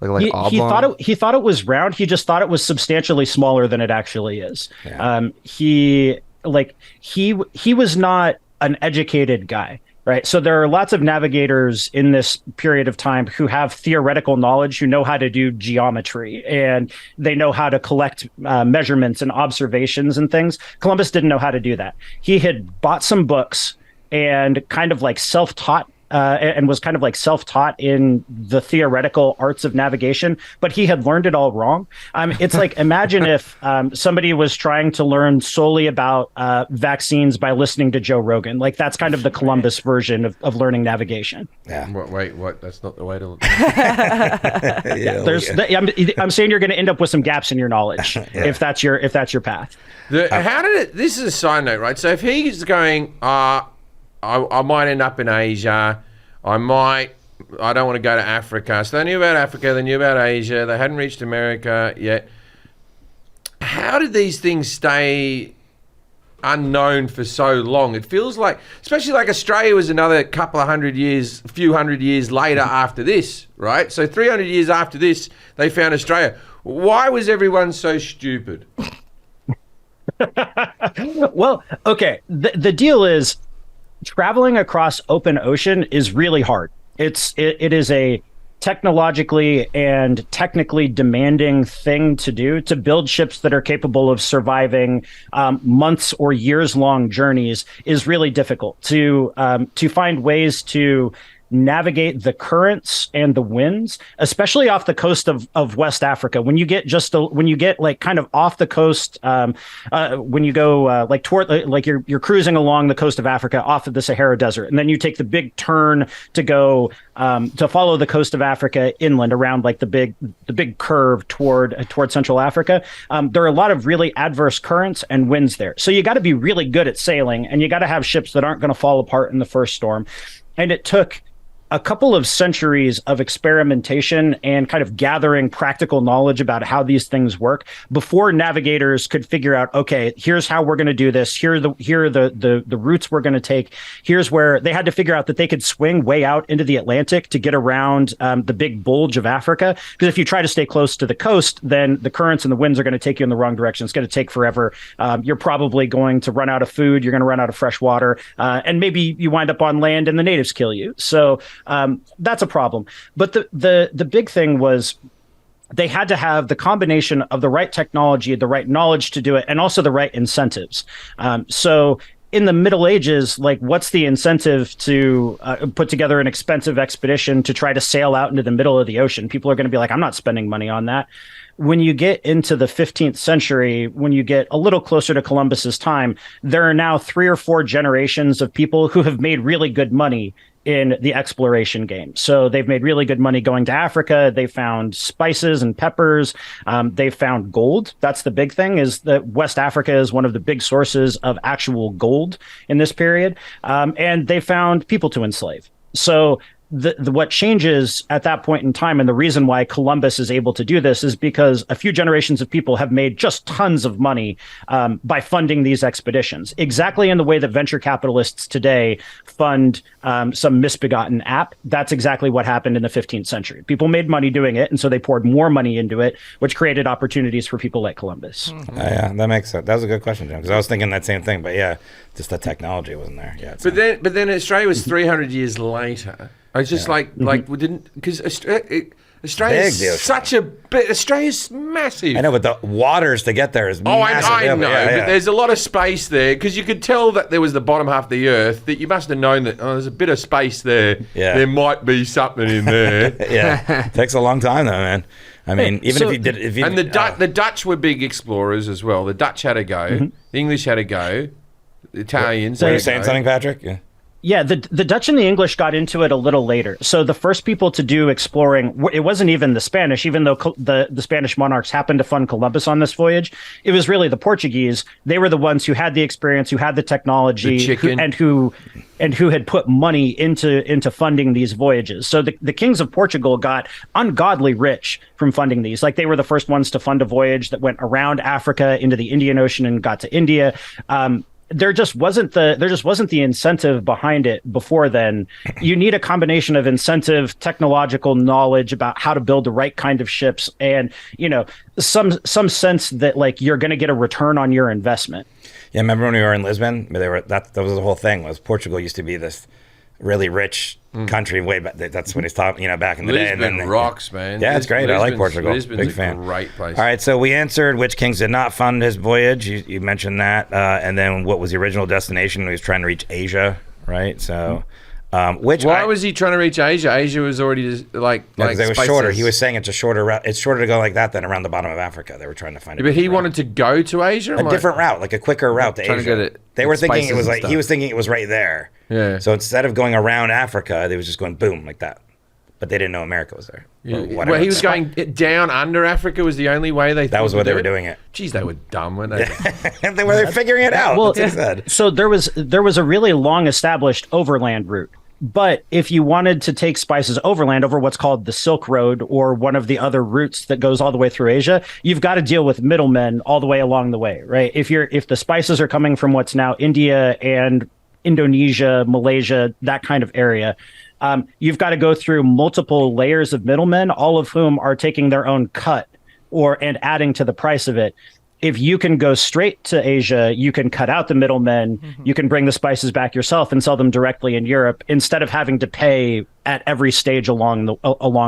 like oblong? He thought it was round. He just thought it was substantially smaller than it actually is. Yeah. He was not an educated guy. Right. So there are lots of navigators in this period of time who have theoretical knowledge, who know how to do geometry and they know how to collect measurements and observations and things. Columbus didn't know how to do that. He had bought some books and kind of like self-taught and was kind of like self-taught in the theoretical arts of navigation, but he had learned it all wrong. It's like, imagine if somebody was trying to learn solely about vaccines by listening to Joe Rogan. Like, that's kind of the Columbus version of learning navigation. Yeah. Wait, what? That's not the way to. I'm saying you're going to end up with some gaps in your knowledge if that's your path. How did it? This is a side note, right? So if he's going, I might end up in Asia. I don't want to go to Africa. So they knew about Africa. They knew about Asia. They hadn't reached America yet. How did these things stay unknown for so long? It feels like, especially like Australia was another few hundred years later after this, right? So 300 years after this, they found Australia. Why was everyone so stupid? Well, okay. The deal is, traveling across open ocean is really hard. It is a technologically and technically demanding thing to do. To build ships that are capable of surviving months or years long journeys is really difficult. To find ways to navigate the currents and the winds, especially off the coast of West Africa. When you get like kind of off the coast, when you go like toward, like you're cruising along the coast of Africa off of the Sahara Desert, and then you take the big turn to go to follow the coast of Africa inland around like the big curve toward Central Africa. There are a lot of really adverse currents and winds there, so you got to be really good at sailing, and you got to have ships that aren't going to fall apart in the first storm. And it took a couple of centuries of experimentation and kind of gathering practical knowledge about how these things work before navigators could figure out, okay, here's how we're going to do this. Here are the routes we're going to take. Here's where they had to figure out that they could swing way out into the Atlantic to get around the big bulge of Africa. Because if you try to stay close to the coast, then the currents and the winds are going to take you in the wrong direction. It's going to take forever. You're probably going to run out of food. You're going to run out of fresh water. And maybe you wind up on land and the natives kill you. So that's a problem. But the big thing was they had to have the combination of the right technology, the right knowledge to do it, and also the right incentives. So in the Middle Ages, like, what's the incentive to put together an expensive expedition to try to sail out into the middle of the ocean? People are going to be like, I'm not spending money on that. When you get into the 15th century, when you get a little closer to Columbus's time, there are now 3 or 4 generations of people who have made really good money in the exploration game. So they've made really good money going to Africa. They found spices and peppers. They found gold. That's the big thing, is that West Africa is one of the big sources of actual gold in this period. And they found people to enslave. So what changes at that point in time, and the reason why Columbus is able to do this, is because a few generations of people have made just tons of money by funding these expeditions, exactly in the way that venture capitalists today fund some misbegotten app. That's exactly what happened in the 15th century. People made money doing it, and so they poured more money into it, which created opportunities for people like Columbus. Yeah, that makes sense. That was a good question, Jim, because I was thinking that same thing. But yeah, just the technology wasn't there. Yeah, but then Australia was 300 years later. I was just like we didn't, because Australia's such a bit. Australia's massive. I know, but the waters to get there is massive. I know, but there's a lot of space there, because you could tell that there was the bottom half of the Earth, that you must have known that there's a bit of space there. Yeah. There might be something in there. Yeah, it takes a long time though, man. I mean, even if you the Dutch were big explorers as well. The Dutch had a go. The English had a go. The Italians. Were you saying something, Patrick? Yeah. Yeah, the Dutch and the English got into it a little later. So the first people to do exploring, it wasn't even the Spanish, even though the Spanish monarchs happened to fund Columbus on this voyage. It was really the Portuguese. They were the ones who had the experience, who had the technology, who had put money into funding these voyages. So the kings of Portugal got ungodly rich from funding these. Like, they were the first ones to fund a voyage that went around Africa into the Indian Ocean and got to India. There just wasn't the incentive behind it before then. You need a combination of incentive, technological knowledge about how to build the right kind of ships, and, you know, some sense that, like, you're going to get a return on your investment. Yeah, remember when we were in Lisbon? That was the whole thing. Was Portugal used to be this really rich country way back. That's when he's talking, back in the day. Lisbon rocks, man. Yeah, it's great. I like Portugal. Lisbon's big fan. A great place. All right, so we answered which kings did not fund his voyage. You mentioned that, and then what was the original destination? He was trying to reach Asia, right? So Which Why was he trying to reach Asia? Asia was already just like because it was spaces. shorter. He was saying it's a shorter route. It's shorter to go like that than around the bottom of Africa. They were trying to find But he wanted to go to Asia. a different route, like a quicker route to Trying to Asia. get it- They were thinking it spices was and like stuff. he was thinking it was right there. Yeah. So instead of going around Africa, they was just going boom like that. But they didn't know America was there. Or whatever. Well, he was going down under Africa was the only way they. That was thought what to they do were it. doing it. Jeez, they were dumb, weren't they? They were figuring it out. Well, That's what he said. so there was a really long established overland route. But if you wanted to take spices overland over what's called the Silk Road or one of the other routes that goes all the way through Asia, you've got to deal with middlemen all the way along the way, right? If the spices are coming from what's now India and Indonesia, Malaysia, that kind of area, you've got to go through multiple layers of middlemen, all of whom are taking their own cut and adding to the price of it. If you can go straight to Asia, you can cut out the middlemen, you can bring the spices back yourself and sell them directly in Europe instead of having to pay at every stage along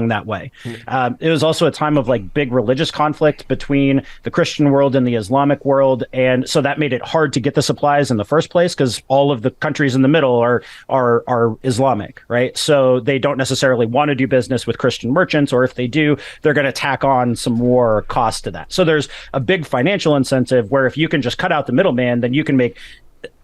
that way. It was also a time of like big religious conflict between the Christian world and the Islamic world, and so that made it hard to get the supplies in the first place because all of the countries in the middle are Islamic, right? So they don't necessarily want to do business with Christian merchants, or if they do, they're going to tack on some more cost to that. So there's a big financial incentive where if you can just cut out the middleman, then you can make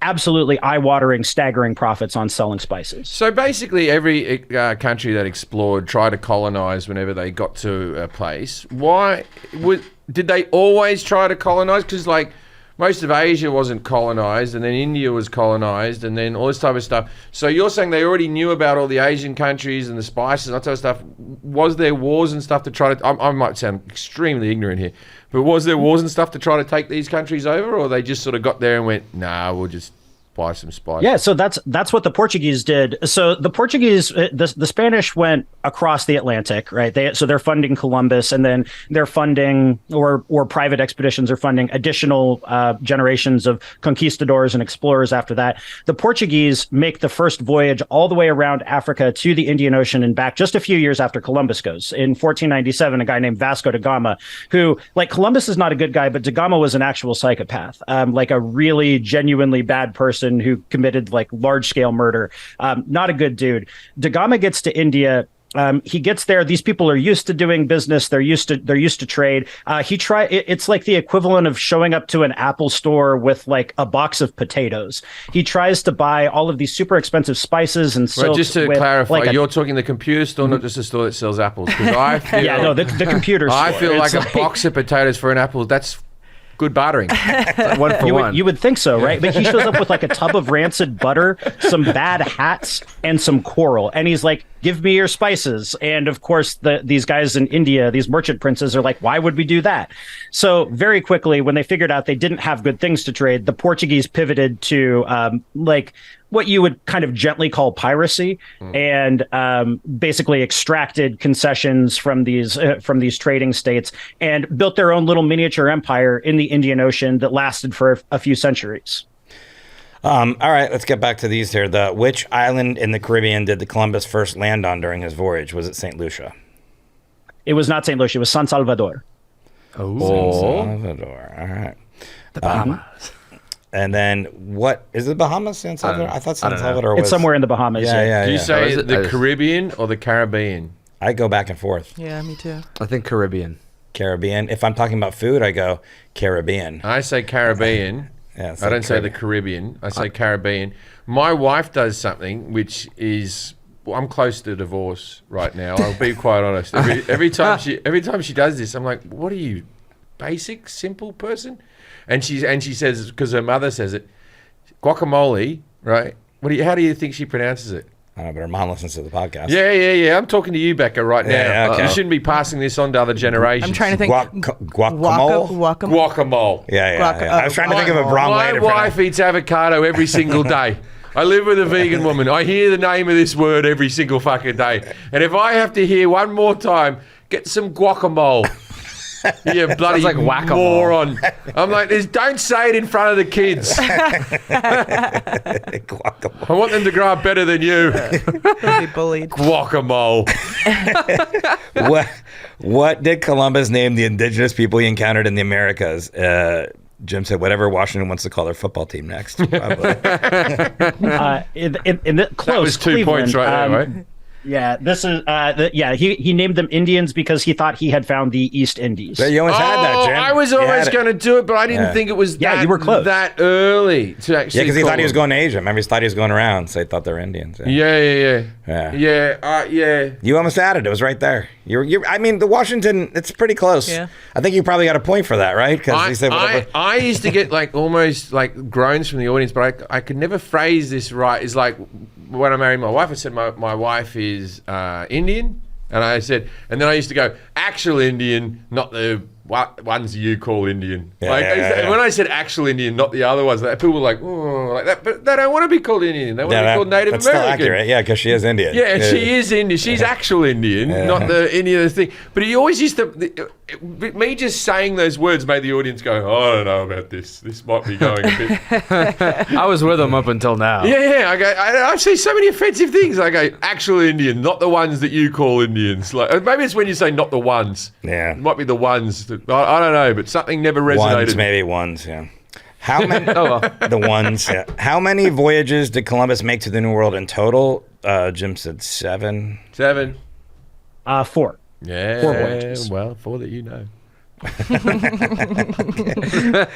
absolutely eye-watering, staggering profits on selling spices. So basically, every country that explored tried to colonize whenever they got to a place. Did they always try to colonize? Because like most of Asia wasn't colonized, and then India was colonized, and then all this type of stuff. So you're saying they already knew about all the Asian countries and the spices and that type of stuff. Was there wars and stuff to try to? I might sound extremely ignorant here, but was there wars and stuff to try to take these countries over, or they just sort of got there and went, "Nah, we'll just buy some spice"? Yeah, so that's what the Portuguese did. So the Portuguese, the Spanish went across the Atlantic, right? They're funding Columbus, and then they're funding or private expeditions are funding additional generations of conquistadors and explorers after that. The Portuguese make the first voyage all the way around Africa to the Indian Ocean and back just a few years after Columbus goes. In 1497, a guy named Vasco da Gama, who, like, Columbus is not a good guy, but da Gama was an actual psychopath, like a really genuinely bad person who committed like large scale murder. Not a good dude. Da Gama gets to India. He gets there. These people are used to doing business. They're used to trade. It's like the equivalent of showing up to an Apple store with like a box of potatoes. He tries to buy all of these super expensive spices and silks. Well, just to with, clarify, like, you're talking the computer store, not just a store that sells apples. Because I feel, yeah, no, the computer store. I feel like It's a box of potatoes for an apple. That's good bartering. One for one. You would think so, right? But he shows up with like a tub of rancid butter, some bad hats, and some coral. And he's like, give me your spices. And of course, these guys in India, these merchant princes are like, why would we do that? So very quickly, when they figured out they didn't have good things to trade, the Portuguese pivoted to like what you would kind of gently call piracy, and basically extracted concessions from these trading states and built their own little miniature empire in the Indian Ocean that lasted for a few centuries. All right, let's get back to these here. Which island in the Caribbean did the Columbus first land on during his voyage? Was it St. Lucia? It was not St. Lucia. It was San Salvador. San Salvador. All right. The Bahamas. And then what is it? Bahamas? San Salvador? I thought San Salvador was It's somewhere in the Bahamas. Yeah. Do you say is it? the Caribbean or the Caribbean? I go back and forth. Yeah, me too. I think Caribbean. Caribbean. If I'm talking about food, I go Caribbean. I say Caribbean. Yeah, it's I don't like say the Caribbean. I say Caribbean. My wife does something which is, well, I'm close to divorce right now. I'll be quite honest. Every time she does this, I'm like, what are you, basic, simple person? And she says, because her mother says it, guacamole, right? How do you think she pronounces it? I don't know, but her mom listens to the podcast. Yeah. I'm talking to you, Becca, right now. Yeah, okay. You shouldn't be passing this on to other generations. I'm trying to think. Guacamole? Guacamole. Yeah. I was trying to think of a wrong way My to wife pronounce. eats avocado every single day. I live with a vegan woman. I hear the name of this word every single fucking day. And if I have to hear one more time, get some guacamole. You bloody like whack-a-mole. moron. I'm like, don't say it in front of the kids. Guacamole. I want them to grow up better than you. They'll be bullied. Guacamole. What did Columbus name the indigenous people he encountered in the Americas? Jim said whatever Washington wants to call their football team next. Probably. Close. That was 2 points right there, right? Yeah, this is he named them Indians because he thought he had found the East Indies. Yeah, you almost had that, Jim. I was You always had it. going to do it, but I didn't think it was you were close. that early to actually. Yeah, because he call thought he was them. going to Asia. Remember, he thought he was going around, so he thought they were Indians. Yeah. Yeah. You almost had it. It was right there. I mean, the Washington, it's pretty close. Yeah. I think you probably got a point for that, right? Because he said whatever. I used to get like almost like groans from the audience, but I could never phrase this right. It's like when I married my wife, I said my wife is Indian, and I said, and then I used to go actual Indian, not the ones you call Indian. When I said actual Indian, not the other ones, people were like, oh, like that, but they don't want to be called Indian. They want to be called Native that's American. Still accurate, yeah, because she is Indian. Yeah, she is Indian. She's actual Indian, not the Indian thing. But he always used to. Me just saying those words made the audience go, oh, I don't know about this. This might be going a bit. I was with him up until now. Yeah. I go. I see so many offensive things. I go, actual Indian, not the ones that you call Indians. Like maybe it's when you say not the ones. Yeah. It might be the ones. I don't know, but something never resonated. Ones, maybe ones, yeah. How many? Oh, well. The ones, yeah. How many voyages did Columbus make to the New World in total? Jim said 7. 7. 4. Yeah. 4 voyages. Well, 4 that you know.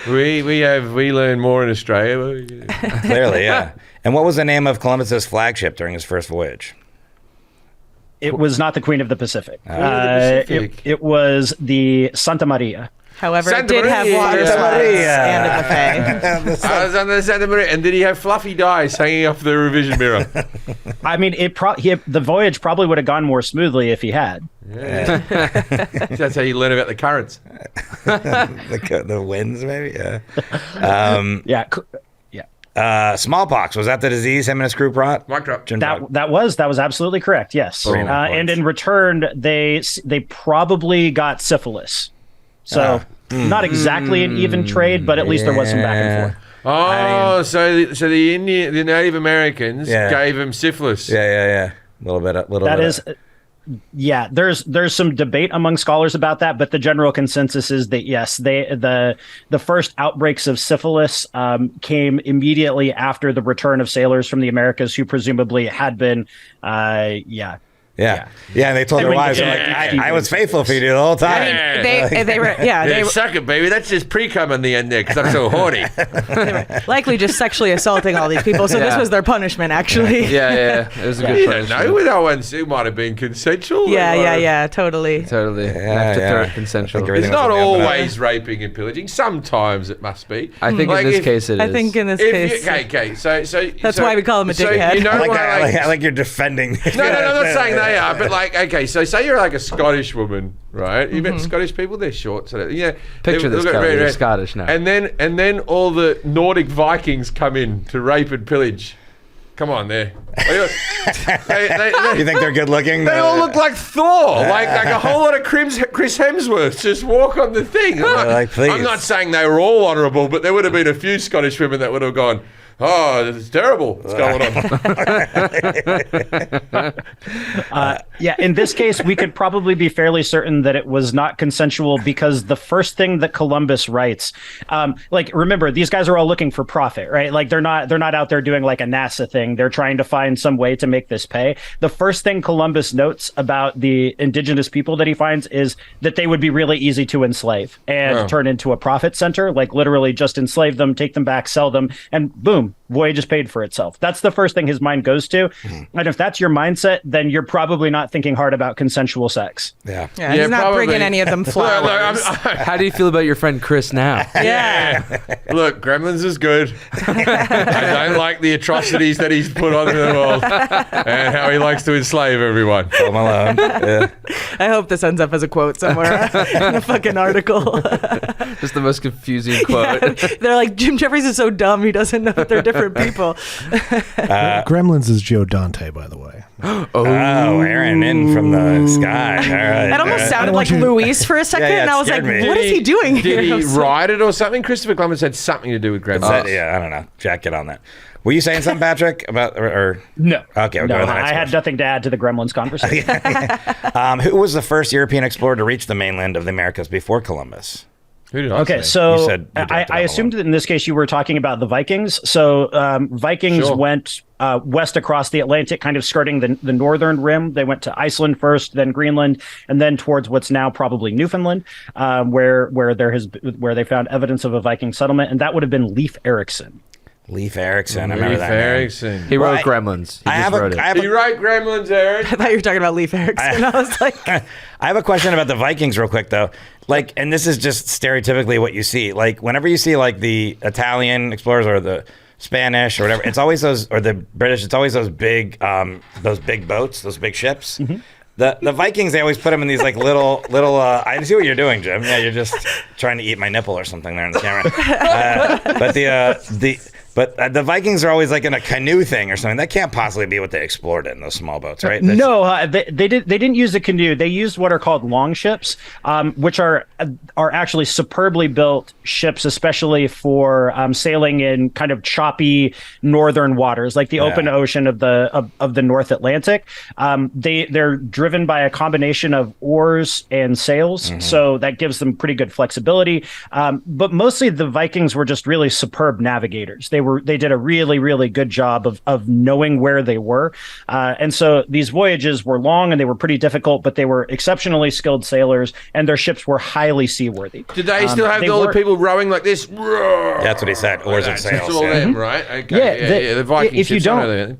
we learn more in Australia. Clearly, yeah. And what was the name of Columbus's flagship during his first voyage? It was not the Queen of the Pacific. Pacific. It was the Santa Maria. However, Santa it did have Maria. water Santa slides Maria. and a buffet. I was on the Santa Maria, and did he have fluffy dice hanging off the revision mirror? I mean, the voyage probably would have gone more smoothly if he had. That's how you learn about the currents. The winds, maybe? Yeah. Smallpox, was that the disease him and his crew brought? Mic drop. Jim That Dog. was absolutely correct. Yes, Very nice and points. in return, they probably got syphilis. So not exactly an even trade, but at least there was some back and forth. Oh, so the Native Americans gave him syphilis. Yeah. A little bit. That is, yeah. There's some debate among scholars about that, but the general consensus is that yes, the first outbreaks of syphilis came immediately after the return of sailors from the Americas, who presumably had been, Yeah, and they told their wives, like, I was faithful for you the whole time. They were Suck it, baby. That's just pre-cum in the end there, because I'm so horny. likely just sexually assaulting all these people. So this was their punishment, actually. Yeah. It was a good You don't punishment. know with that one. It might have been consensual. Yeah, totally. Totally. Yeah. After consensual. I think It's everything not was on the up and always raping and pillaging. Sometimes it must be. I think Like in this if- case it is. I think in this case. Okay. So That's why we call him a dickhead. You know I like, why, I like you're defending. No, I'm not saying they are, but like, okay, so say you're like a Scottish woman, right? You met Scottish people, they're short, so Picture this, Kelly. You're Scottish now. And then all the Nordic Vikings come in to rape and pillage. Come on, there. You think they're good looking? They all look like Thor, like a whole lot of Chris Hemsworth just walk on the thing. Please. I'm not saying they were all honourable, but there would have been a few Scottish women that would have gone, oh, this is terrible. What's going on? In this case, we could probably be fairly certain that it was not consensual because the first thing that Columbus writes, remember, these guys are all looking for profit, right? Like they're not out there doing like a NASA thing. They're trying to find some way to make this pay. The first thing Columbus notes about the indigenous people that he finds is that they would be really easy to enslave and turn into a profit center, like literally just enslave them, take them back, sell them, and boom, voyage is paid for itself. That's the first thing his mind goes to. And if that's your mindset, then you're probably not thinking hard about consensual sex. Yeah. He's not probably. bringing any of them flowers. How do you feel about your friend Chris now? Yeah. Look, Gremlins is good. I don't like the atrocities that he's put on in the world and how he likes to enslave everyone. Home Alone. Yeah. I hope this ends up as a quote somewhere in a fucking article. Just the most confusing quote. They're like, Jim Jefferies is so dumb, he doesn't know that they're different people. Gremlins is Joe Dante, by the way. Oh, Aaron in from the sky. All right. That almost sounded like Luis for a second, Yeah, and I was like, scared me. what is he doing here? Did I he was like- write it or something? Christopher Columbus had something to do with Gremlins. I don't know. Jack, get on that. Were you saying something, Patrick, about or No. Okay, we'll go to the next I had question. nothing to add to the Gremlins conversation. Who was the first European explorer to reach the mainland of the Americas before Columbus? Who did I Okay, say? so You said you dropped I it assumed that in this case you were talking about the Vikings. So Vikings Sure. went west across the Atlantic, kind of skirting the northern rim. They went to Iceland first, then Greenland, and then towards what's now probably Newfoundland, where they found evidence of a Viking settlement, and that would have been Leif Erikson. Leif Erikson. I remember Leif that name. Erickson. He wrote Well, Gremlins. He I just have wrote it. He wrote Gremlins, Aaron. I thought you were talking about Leif Erikson. I was like, I have a question about the Vikings real quick though. Like, and this is just stereotypically what you see. Like, whenever you see like the Italian explorers or the Spanish or whatever, it's always those, or the British, it's always those big boats, those big ships. Mm-hmm. The Vikings, they always put them in these like little. I see what you're doing, Jim. Yeah, you're just trying to eat my nipple or something there in the camera. But the Vikings are always like in a canoe thing or something. That can't possibly be what they explored in those small boats, right? No, they didn't use a canoe. They used what are called longships, which are actually superbly built ships, especially for sailing in kind of choppy northern waters, like the open ocean of the North Atlantic. They're driven by a combination of oars and sails, so that gives them pretty good flexibility. But mostly the Vikings were just really superb navigators. They did a really, really good job of knowing where they were. And so these voyages were long and they were pretty difficult, but they were exceptionally skilled sailors and their ships were highly seaworthy. Did they still have all the people rowing like this? That's what he said. Oars and sails. It's all them, right? Okay. The Viking if you ships, I know don't- that.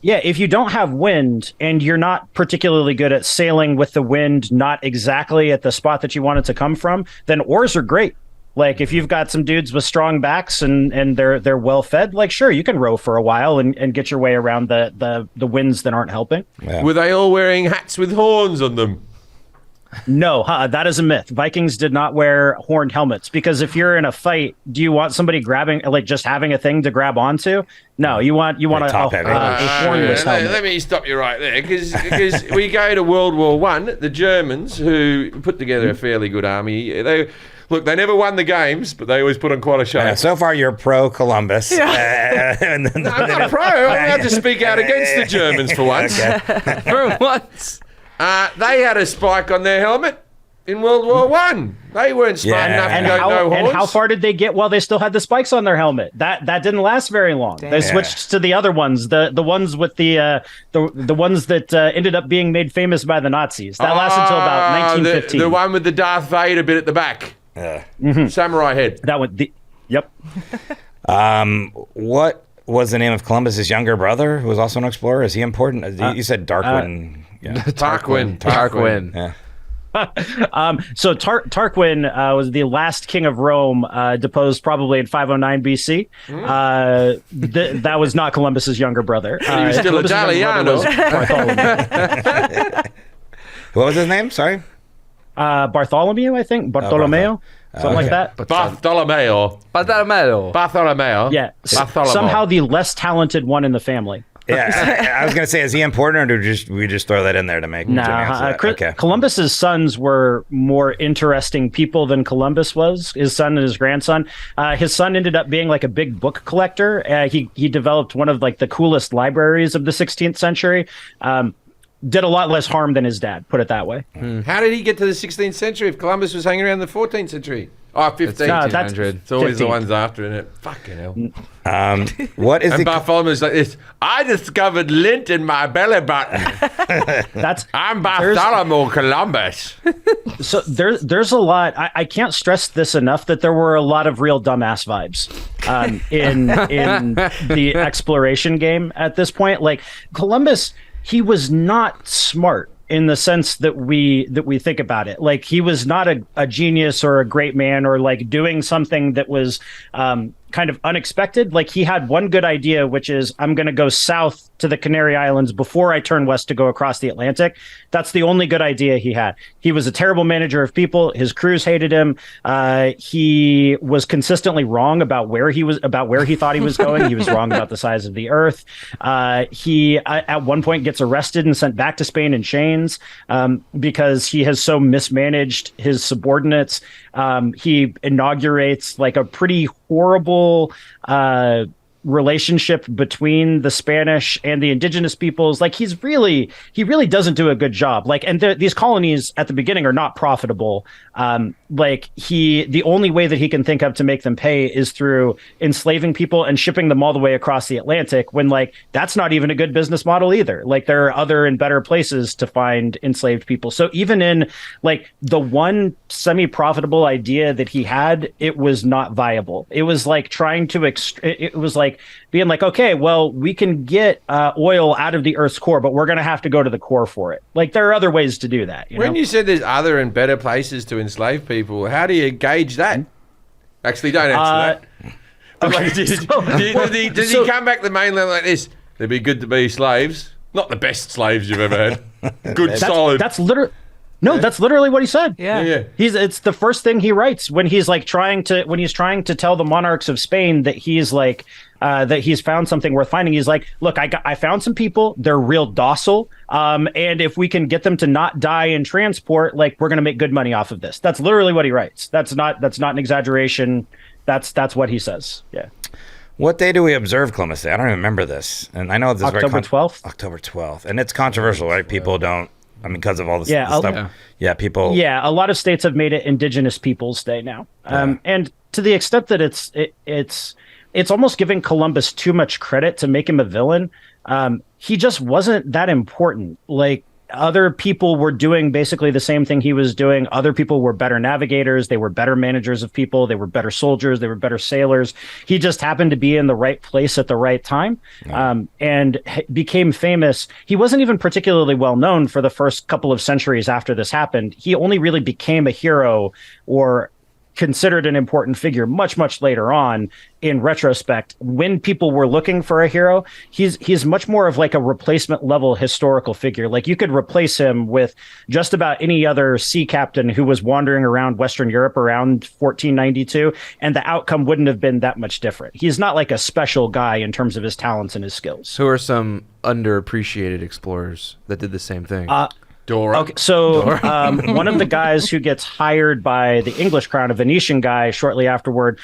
Yeah, if you don't have wind and you're not particularly good at sailing with the wind not exactly at the spot that you want it to come from, then oars are great. Like if you've got some dudes with strong backs and they're well fed, like sure you can row for a while and get your way around the winds that aren't helping. Yeah. Were they all wearing hats with horns on them? No, that is a myth. Vikings did not wear horned helmets because if you're in a fight, do you want somebody grabbing like just having a thing to grab onto? No, you want a top-heavy. hornless helmet. Let me stop you right there because we go to World War One. The Germans, who put together a fairly good army, they never won the games, but they always put on quite a show. So far, you're pro Columbus. No, I'm not a pro. I'm allowed to speak out against the Germans for once. Okay. For once. They had a spike on their helmet in World War One. They weren't smart enough to go no horns. And how far did they get while they still had the spikes on their helmet? That didn't last very long. They switched to the other ones, the ones with the ones that ended up being made famous by the Nazis. That lasted until about 1915. The one with the Darth Vader bit at the back. Samurai head. That one. Yep. What was the name of Columbus's younger brother, who was also an explorer? Is he important? You said Darwin. Tarquin. Yeah. So Tarquin was the last king of Rome, deposed probably in 509 BC. That was not Columbus's younger brother. He was still Columbus's younger brother Italiano. was Bartholomew. What was his name? Sorry. Bartholomew, I think. Bartolomeo. Something like that. Bartholomew. Yeah. Bartholomew. Somehow the less talented one in the family. Yeah, I was gonna say, is he important, or do we just throw that in there to make? Jimmy answer that? Okay. Columbus's sons were more interesting people than Columbus was. His son and his grandson. His son ended up being like a big book collector. He developed one of like the coolest libraries of the 16th century. Did a lot less harm than his dad, put it that way. How did he get to the 16th century if Columbus was hanging around the 14th century? Oh, 15th. That's It's always 15th. the ones after, isn't it? Fucking hell. What is And the? Bartholomew's like this. I discovered lint in my belly button. I'm Bartholomew Columbus. So there's a lot. I can't stress this enough that there were a lot of real dumbass vibes in the exploration game at this point. Like Columbus, he was not smart in the sense that we think about it. Like he was not a genius or a great man or like doing something that was kind of unexpected. Like he had one good idea, which is I'm going to go south to the Canary Islands before I turn west to go across the Atlantic. That's the only good idea he had. He was a terrible manager of people. His crews hated him. He was consistently wrong about where he thought he was going. He was wrong about the size of the earth. He at one point gets arrested and sent back to Spain in chains because he has so mismanaged his subordinates. He inaugurates like a pretty horrible relationship between the Spanish and the indigenous peoples. Like he really doesn't do a good job. Like, and these colonies at the beginning are not profitable. like the only way that he can think of to make them pay is through enslaving people and shipping them all the way across the Atlantic, when like that's not even a good business model either. Like there are other and better places to find enslaved people. So even in like the one semi-profitable idea that he had, it was not viable. It was like trying to it was like being like, okay, well, we can get oil out of the Earth's core, but we're going to have to go to the core for it. Like there are other ways to do that. When you said there's other and better places to enslave people, how do you gauge that? Actually, don't answer that. But like, does he come back to the mainland like this? They'd be good to be slaves. Not the best slaves you've ever had. Good, solid. That's literally... No, that's literally what he said. Yeah. It's the first thing he writes when he's like trying to tell the monarchs of Spain that he's like that he's found something worth finding. He's like, look, I found some people. They're real docile. And if we can get them to not die in transport, like we're going to make good money off of this. That's literally what he writes. That's not an exaggeration. That's what he says. Yeah. What day do we observe Columbus Day? I don't even remember this. And I know this October 12th. October 12th. And it's controversial, right? People don't. I mean, because of all this stuff. Yeah, people. Yeah, a lot of states have made it Indigenous Peoples Day now, and to the extent that it's almost giving Columbus too much credit to make him a villain. He just wasn't that important. Like other people were doing basically the same thing he was doing. Other people were better navigators. They were better managers of people. They were better soldiers. They were better sailors. He just happened to be in the right place at the right time, and became famous. He wasn't even particularly well known for the first couple of centuries after this happened. He only really became a hero or considered an important figure much later on in retrospect. When people were looking for a hero, he's much more of like a replacement level historical figure. Like you could replace him with just about any other sea captain who was wandering around Western Europe around 1492, and the outcome wouldn't have been that much different. He's not like a special guy in terms of his talents and his skills. Who are some underappreciated explorers that did the same thing? Dora. Okay, so one of the guys who gets hired by the English crown, a Venetian guy, shortly afterward,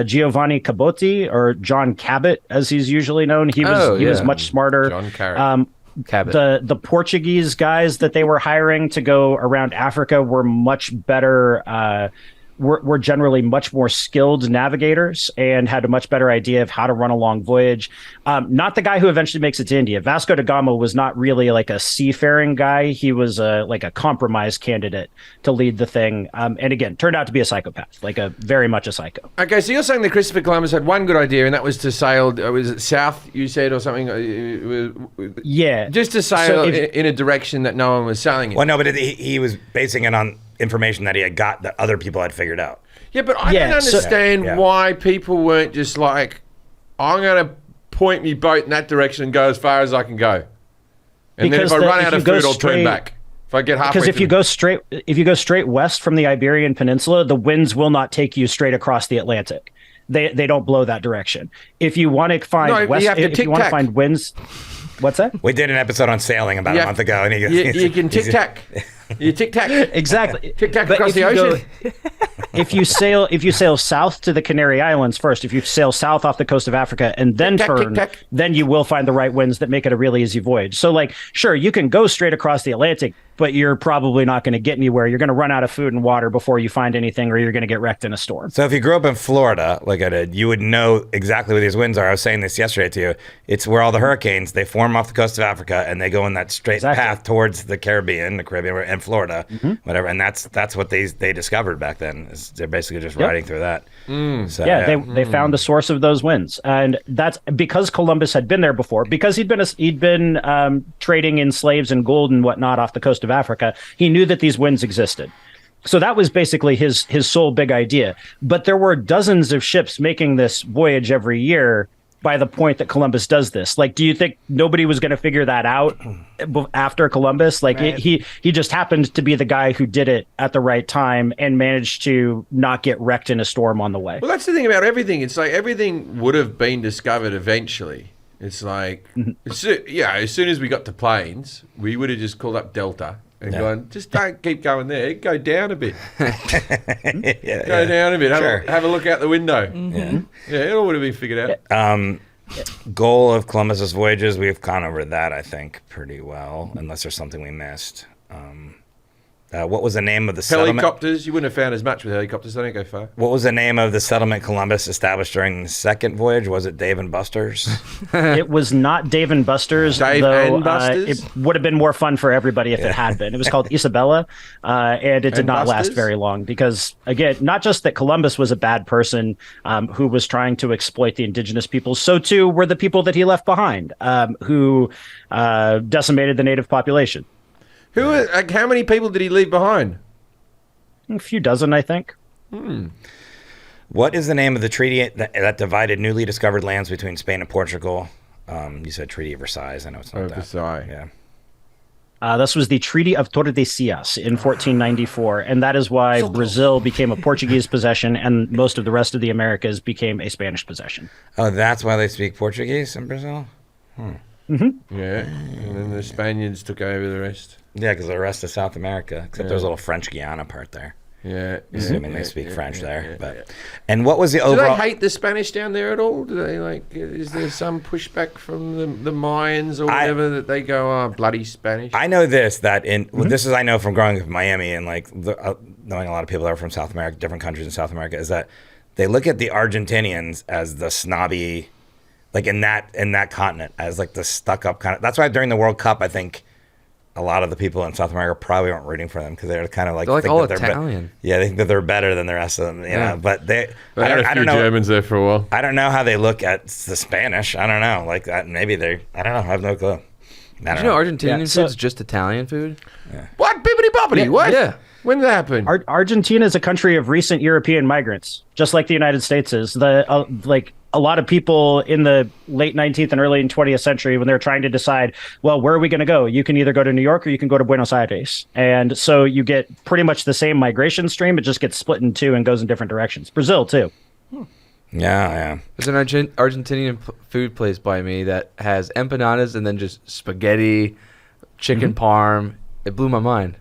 Giovanni Cabotti, or John Cabot, as he's usually known. He was much smarter. John Cabot. The Portuguese guys that they were hiring to go around Africa were much better. Were generally much more skilled navigators and had a much better idea of how to run a long voyage. Not the guy who eventually makes it to India. Vasco da Gama was not really like a seafaring guy. He was like a compromise candidate to lead the thing. And again, turned out to be a psychopath, like very much a psycho. Okay, so you're saying that Christopher Columbus had one good idea, and that was to sail, was it south, you said, or something? Yeah. Just to sail in a direction that no one was sailing in. Well, no, but he was basing it on information that he had got that other people had figured out. Yeah, but I don't understand why people weren't just like, I'm going to point me boat in that direction and go as far as I can go. And because then if I run out of food, I'll turn back. If I get halfway because if you go straight west from the Iberian Peninsula, the winds will not take you straight across the Atlantic. They don't blow that direction. If you want to find if you want to find winds, what's that? We did an episode on sailing about a month ago, and you can tic tac. You tic tac. Exactly. Tic tac across the ocean. If you sail south to the Canary Islands first, if you sail south off the coast of Africa and then turn, then you will find the right winds that make it a really easy voyage. So like, sure, you can go straight across the Atlantic, but you're probably not going to get anywhere. You're going to run out of food and water before you find anything, or you're going to get wrecked in a storm. So if you grew up in Florida, like I did, you would know exactly what these winds are. I was saying this yesterday to you. It's where all the hurricanes, they form off the coast of Africa, and they go in that straight path towards the Caribbean, and Florida, whatever. And that's what they discovered back then. Is they're basically just riding through that. So, they found the source of those winds, and that's because Columbus had been there before. Because he'd been trading in slaves and gold and whatnot off the coast of Africa. He knew that these winds existed. So that was basically his sole big idea. But there were dozens of ships making this voyage every year by the point that Columbus does this. Like, do you think nobody was going to figure that out after Columbus? Like, he just happened to be the guy who did it at the right time and managed to not get wrecked in a storm on the way. Well, that's the thing about everything. It's like everything would have been discovered eventually. It's like, as soon as we got to planes, we would have just called up Delta and gone, just don't keep going there. Go down a bit. Go down a bit. Have a look out the window. Yeah, it all would have been figured out. Goal of Columbus's voyages, we've gone over that, I think, pretty well, unless there's something we missed. What was the name of the settlement? Helicopters. You wouldn't have found as much with helicopters. They don't go far. What was the name of the settlement Columbus established during the second voyage? Was it Dave and Buster's? It was not Dave and Buster's. Dave though, and Buster's? It would have been more fun for everybody if it had been. It was called Isabella, and it did not last very long because, again, not just that Columbus was a bad person who was trying to exploit the indigenous peoples, so too were the people that he left behind, who decimated the native population. How many people did he leave behind? A few dozen, I think. What is the name of the treaty that divided newly discovered lands between Spain and Portugal? You said Treaty of Versailles. I know it's not that. Versailles. Yeah. This was the Treaty of Tordesillas in 1494, and that is why Brazil became a Portuguese possession and most of the rest of the Americas became a Spanish possession. Oh, that's why they speak Portuguese in Brazil? Mm-hmm. Yeah, and then the Spaniards took over the rest. Yeah, because the rest of South America, except there's a little French Guiana part there. Yeah, Assuming they speak French there. And what was the Do overall... they hate the Spanish down there at all? Do they like? Is there some pushback from the Mayans or whatever that they go, oh, bloody Spanish? I know this, that this is I know from growing up in Miami and like knowing a lot of people that are from South America, different countries in South America, is that they look at the Argentinians as the snobby, like in that continent, as like the stuck up kind of. That's why during the World Cup, I think a lot of the people in South America probably weren't rooting for them because they're kind of like, they're like all Italian. Yeah, they think that they're better than the rest of them. You know, but they had a few Germans there for a while. I don't know how they look at the Spanish. I don't know. Like that, maybe they. I don't know. I have no clue. Did you know Argentinian food's just Italian food? Yeah. What? Bibbidi bobbidi? Yeah, what? Yeah. When did that happen? Argentina is a country of recent European migrants, just like the United States is. A lot of people in the late 19th and early 20th century, when they're trying to decide, well, where are we going to go? You can either go to New York or you can go to Buenos Aires. And so you get pretty much the same migration stream. It just gets split in two and goes in different directions. Brazil, too. Yeah. There's an Argentinian food place by me that has empanadas and then just spaghetti, chicken parm. It blew my mind.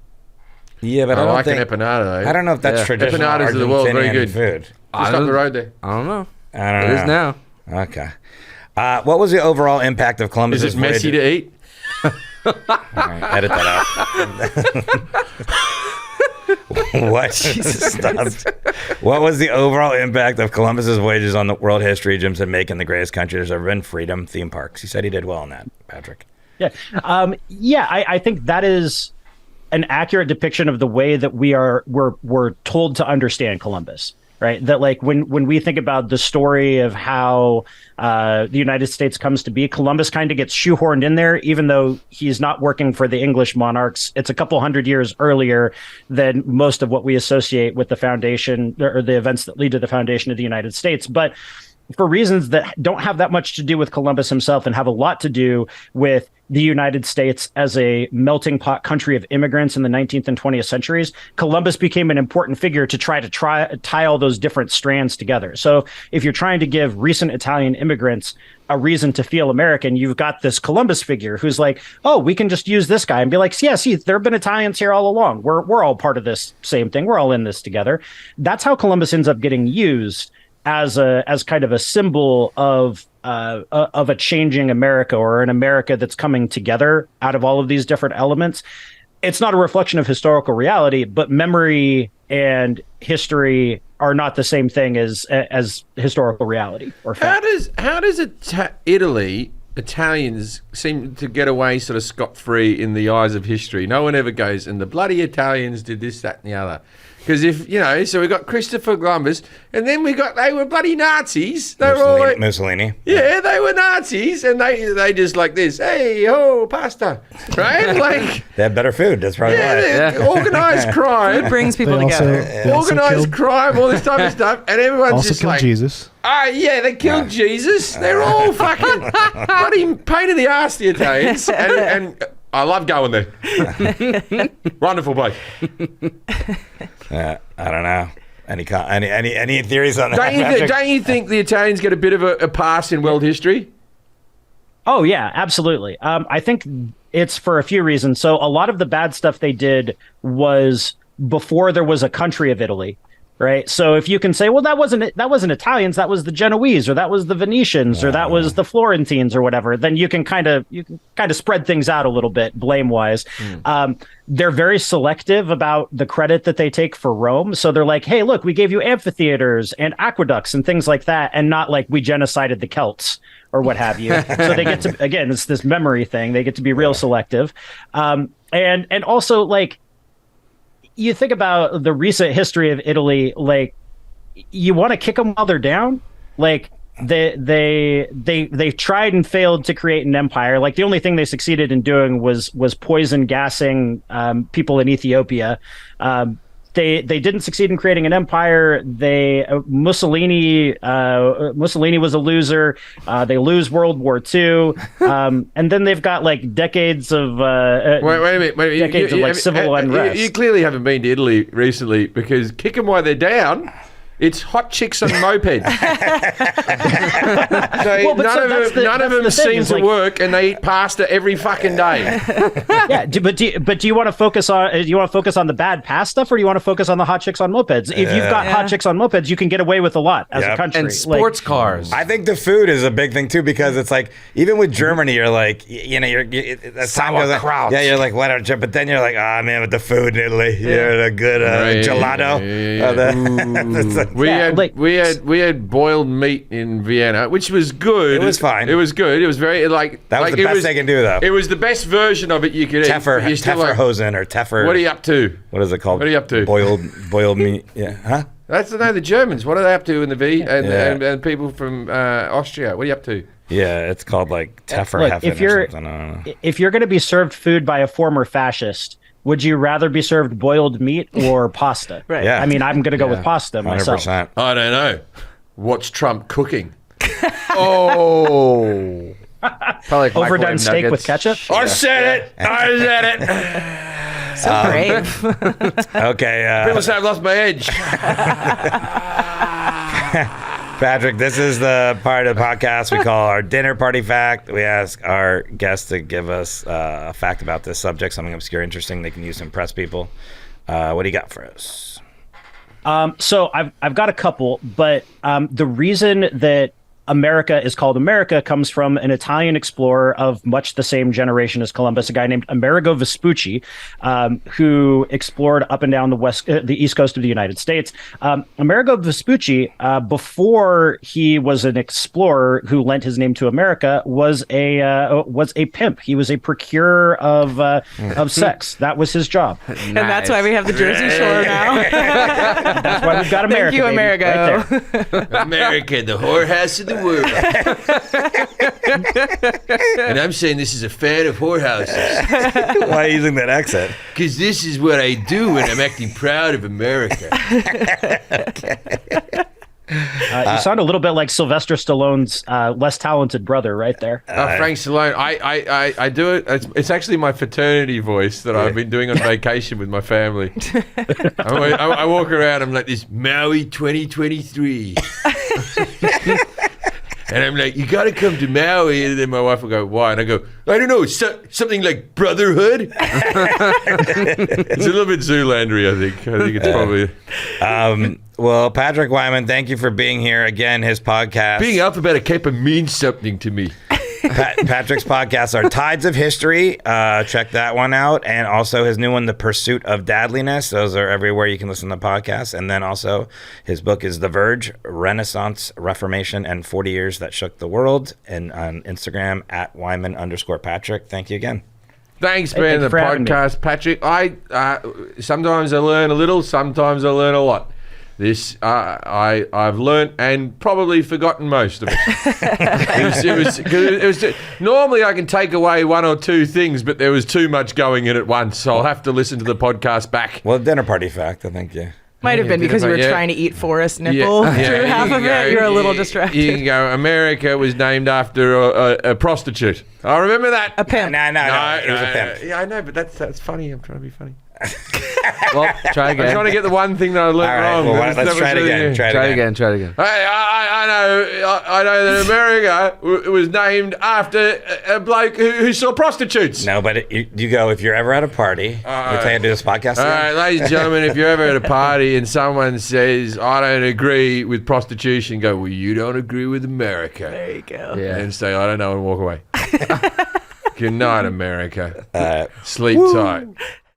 Yeah, but I I don't like think, an empanada, though. I don't know if that's traditional Empanadas of the world, very good. food. Just up the road there. I don't know. I don't know. It is now. Okay. What was the overall impact of Columbus? Is it messy to eat? All right, edit that out. What? Jesus, stop. What was the overall impact of Columbus's voyages on the world history? Jim said, making the greatest country there's ever been, freedom, theme parks. He said he did well on that, Patrick. Yeah. I think that is an accurate depiction of the way that we're told to understand Columbus. Right. That like when we think about the story of how the United States comes to be, Columbus kind of gets shoehorned in there, even though he's not working for the English monarchs. It's a couple hundred years earlier than most of what we associate with the foundation or the events that lead to the foundation of the United States. But for reasons that don't have that much to do with Columbus himself and have a lot to do with the United States as a melting pot country of immigrants in the 19th and 20th centuries, Columbus became an important figure to try to tie all those different strands together. So if you're trying to give recent Italian immigrants a reason to feel American, you've got this Columbus figure who's like, oh, we can just use this guy and be like, yeah, see, there have been Italians here all along. We're all part of this same thing. We're all in this together. That's how Columbus ends up getting used as kind of a symbol of a changing America, or an America that's coming together out of all of these different elements. It's not a reflection of historical reality, but memory and history are not the same thing as historical reality or fact. How does Italians seem to get away sort of scot-free in the eyes of history? No one ever goes, and the bloody Italians did this, that, and the other. Because so we got Christopher Columbus, and then they were bloody Nazis. They were all like, Mussolini. Yeah, they were Nazis, and they just like this, hey, ho, pasta, right? Like They had better food. That's probably why. Organized crime. Food brings people together. Organized crime, all this type of stuff, and everyone's Also just killed like, Jesus. yeah, they killed Jesus. They're all fucking bloody pain in the ass, the Italians, and I love going there. Wonderful place. I don't know. Any theories on that? Don't you think the Italians get a bit of a pass in world history? Oh, yeah, absolutely. I think it's for a few reasons. So a lot of the bad stuff they did was before there was a country of Italy. right? So if you can say, well, that wasn't Italians, that was the Genoese, or that was the Venetians, or that was the Florentines, or whatever, then you can kind of spread things out a little bit blame wise. They're very selective about the credit that they take for Rome. So they're like, hey, look, we gave you amphitheaters and aqueducts and things like that, and not like we genocided the Celts or what have you. So they get to, again, it's this memory thing. They get to be real selective. And also, like, you think about the recent history of Italy, like, you want to kick them while they're down. Like, they tried and failed to create an empire. Like, the only thing they succeeded in doing was poison gassing people in Ethiopia. They didn't succeed in creating an empire. Mussolini was a loser. They lose World War II, and then they've got like decades of wait a minute. Decades of like civil unrest. You clearly haven't been to Italy recently, because kick them while they're down. It's hot chicks on mopeds. So none of them seem to work, and they eat pasta every fucking day. Yeah, but do you want to focus on the bad past stuff, or do you want to focus on the hot chicks on mopeds? If you've got hot chicks on mopeds, you can get away with a lot as a country. And sports cars. I think the food is a big thing too, because it's like, even with Germany, you're like, as time goes on, you're like, whatever. But then you're like, man, with the food in Italy, you're a good gelato. We had boiled meat in Vienna, which was good. It was fine. It was good. It was very that was the best they can do, though. It was the best version of it you could eat. Tefferhosen or Teffer. What are you up to? What is it called? What are you up to? Boiled meat. Yeah. Huh? That's the Germans. What are they up to in the V? And people from Austria. What are you up to? Yeah, it's called like Tefferhefen or something. I don't know. If you're going to be served food by a former fascist, would you rather be served boiled meat or pasta? Right. Yeah. I mean, I'm going to go with pasta myself. 100%. I don't know. What's Trump cooking? Oh. Probably like Overdone microwave steak nuggets. with ketchup? I said it. So brave. Okay. People say I've lost my edge. Patrick, this is the part of the podcast we call our dinner party fact. We ask our guests to give us a fact about this subject, something obscure, interesting they can use to impress people. What do you got for us? So I've got a couple, but the reason that America is called America comes from an Italian explorer of much the same generation as Columbus, a guy named Amerigo Vespucci, who explored up and down the east coast of the United States. Amerigo Vespucci, before he was an explorer who lent his name to America, was a pimp. He was a procurer of sex. That was his job. And that's why we have the Jersey Shore now. That's why we've got America. Thank you, baby, Amerigo. right there. America, the whorehouse of the world. And I'm saying this is a fan of whorehouses. Why are you using that accent? Because this is what I do when I'm acting proud of America. You sound a little bit like Sylvester Stallone's less talented brother right there. Frank Stallone. I do it. It's actually my fraternity voice that I've been doing on vacation with my family. I walk around, I'm like this, Maui 2023. And I'm like, you got to come to Maui. And then my wife will go, why? And I go, I don't know, something like brotherhood. It's a little bit Zoolandery, I think. I think it's probably... Well, Patrick Wyman, thank you for being here. Again, his podcast... Being Alphabet Kappa means something to me. Patrick's podcasts are Tides of History. Check that one out. And also his new one, The Pursuit of Dadliness. Those are everywhere you can listen to podcasts. And then also his book is The Verge, Renaissance, Reformation, and 40 Years That Shook the World. And on Instagram, at Wyman_Patrick. Thank you again. Thanks, man. The podcast, Patrick. Sometimes I learn a little, sometimes I learn a lot. This I've learnt and probably forgotten most of it. Normally I can take away one or two things, but there was too much going in at once, so I'll have to listen to the podcast back. Well, dinner party fact, I think, yeah. Might have been because you were trying to eat Forrest Nipple through half of it. You were a little distracted. You can go, America was named after a prostitute. I remember that. A pimp. No, he was a pimp. Yeah, I know, but that's funny. I'm trying to be funny. Well, try I'm again. trying to get the one thing that I learned All right, wrong. well, That was- let's that try it was really again. new. Try it again. Try it again. Hey, I know that America was named after a bloke who saw prostitutes. No, but you go, if you're ever at a party, we tell you to do this podcast All again. right, ladies and gentlemen, if you're ever at a party and someone says, I don't agree with prostitution, go, well, you don't agree with America. There you go. Yeah. And say, I don't know, and walk away. Good night, America. Uh, Sleep tight.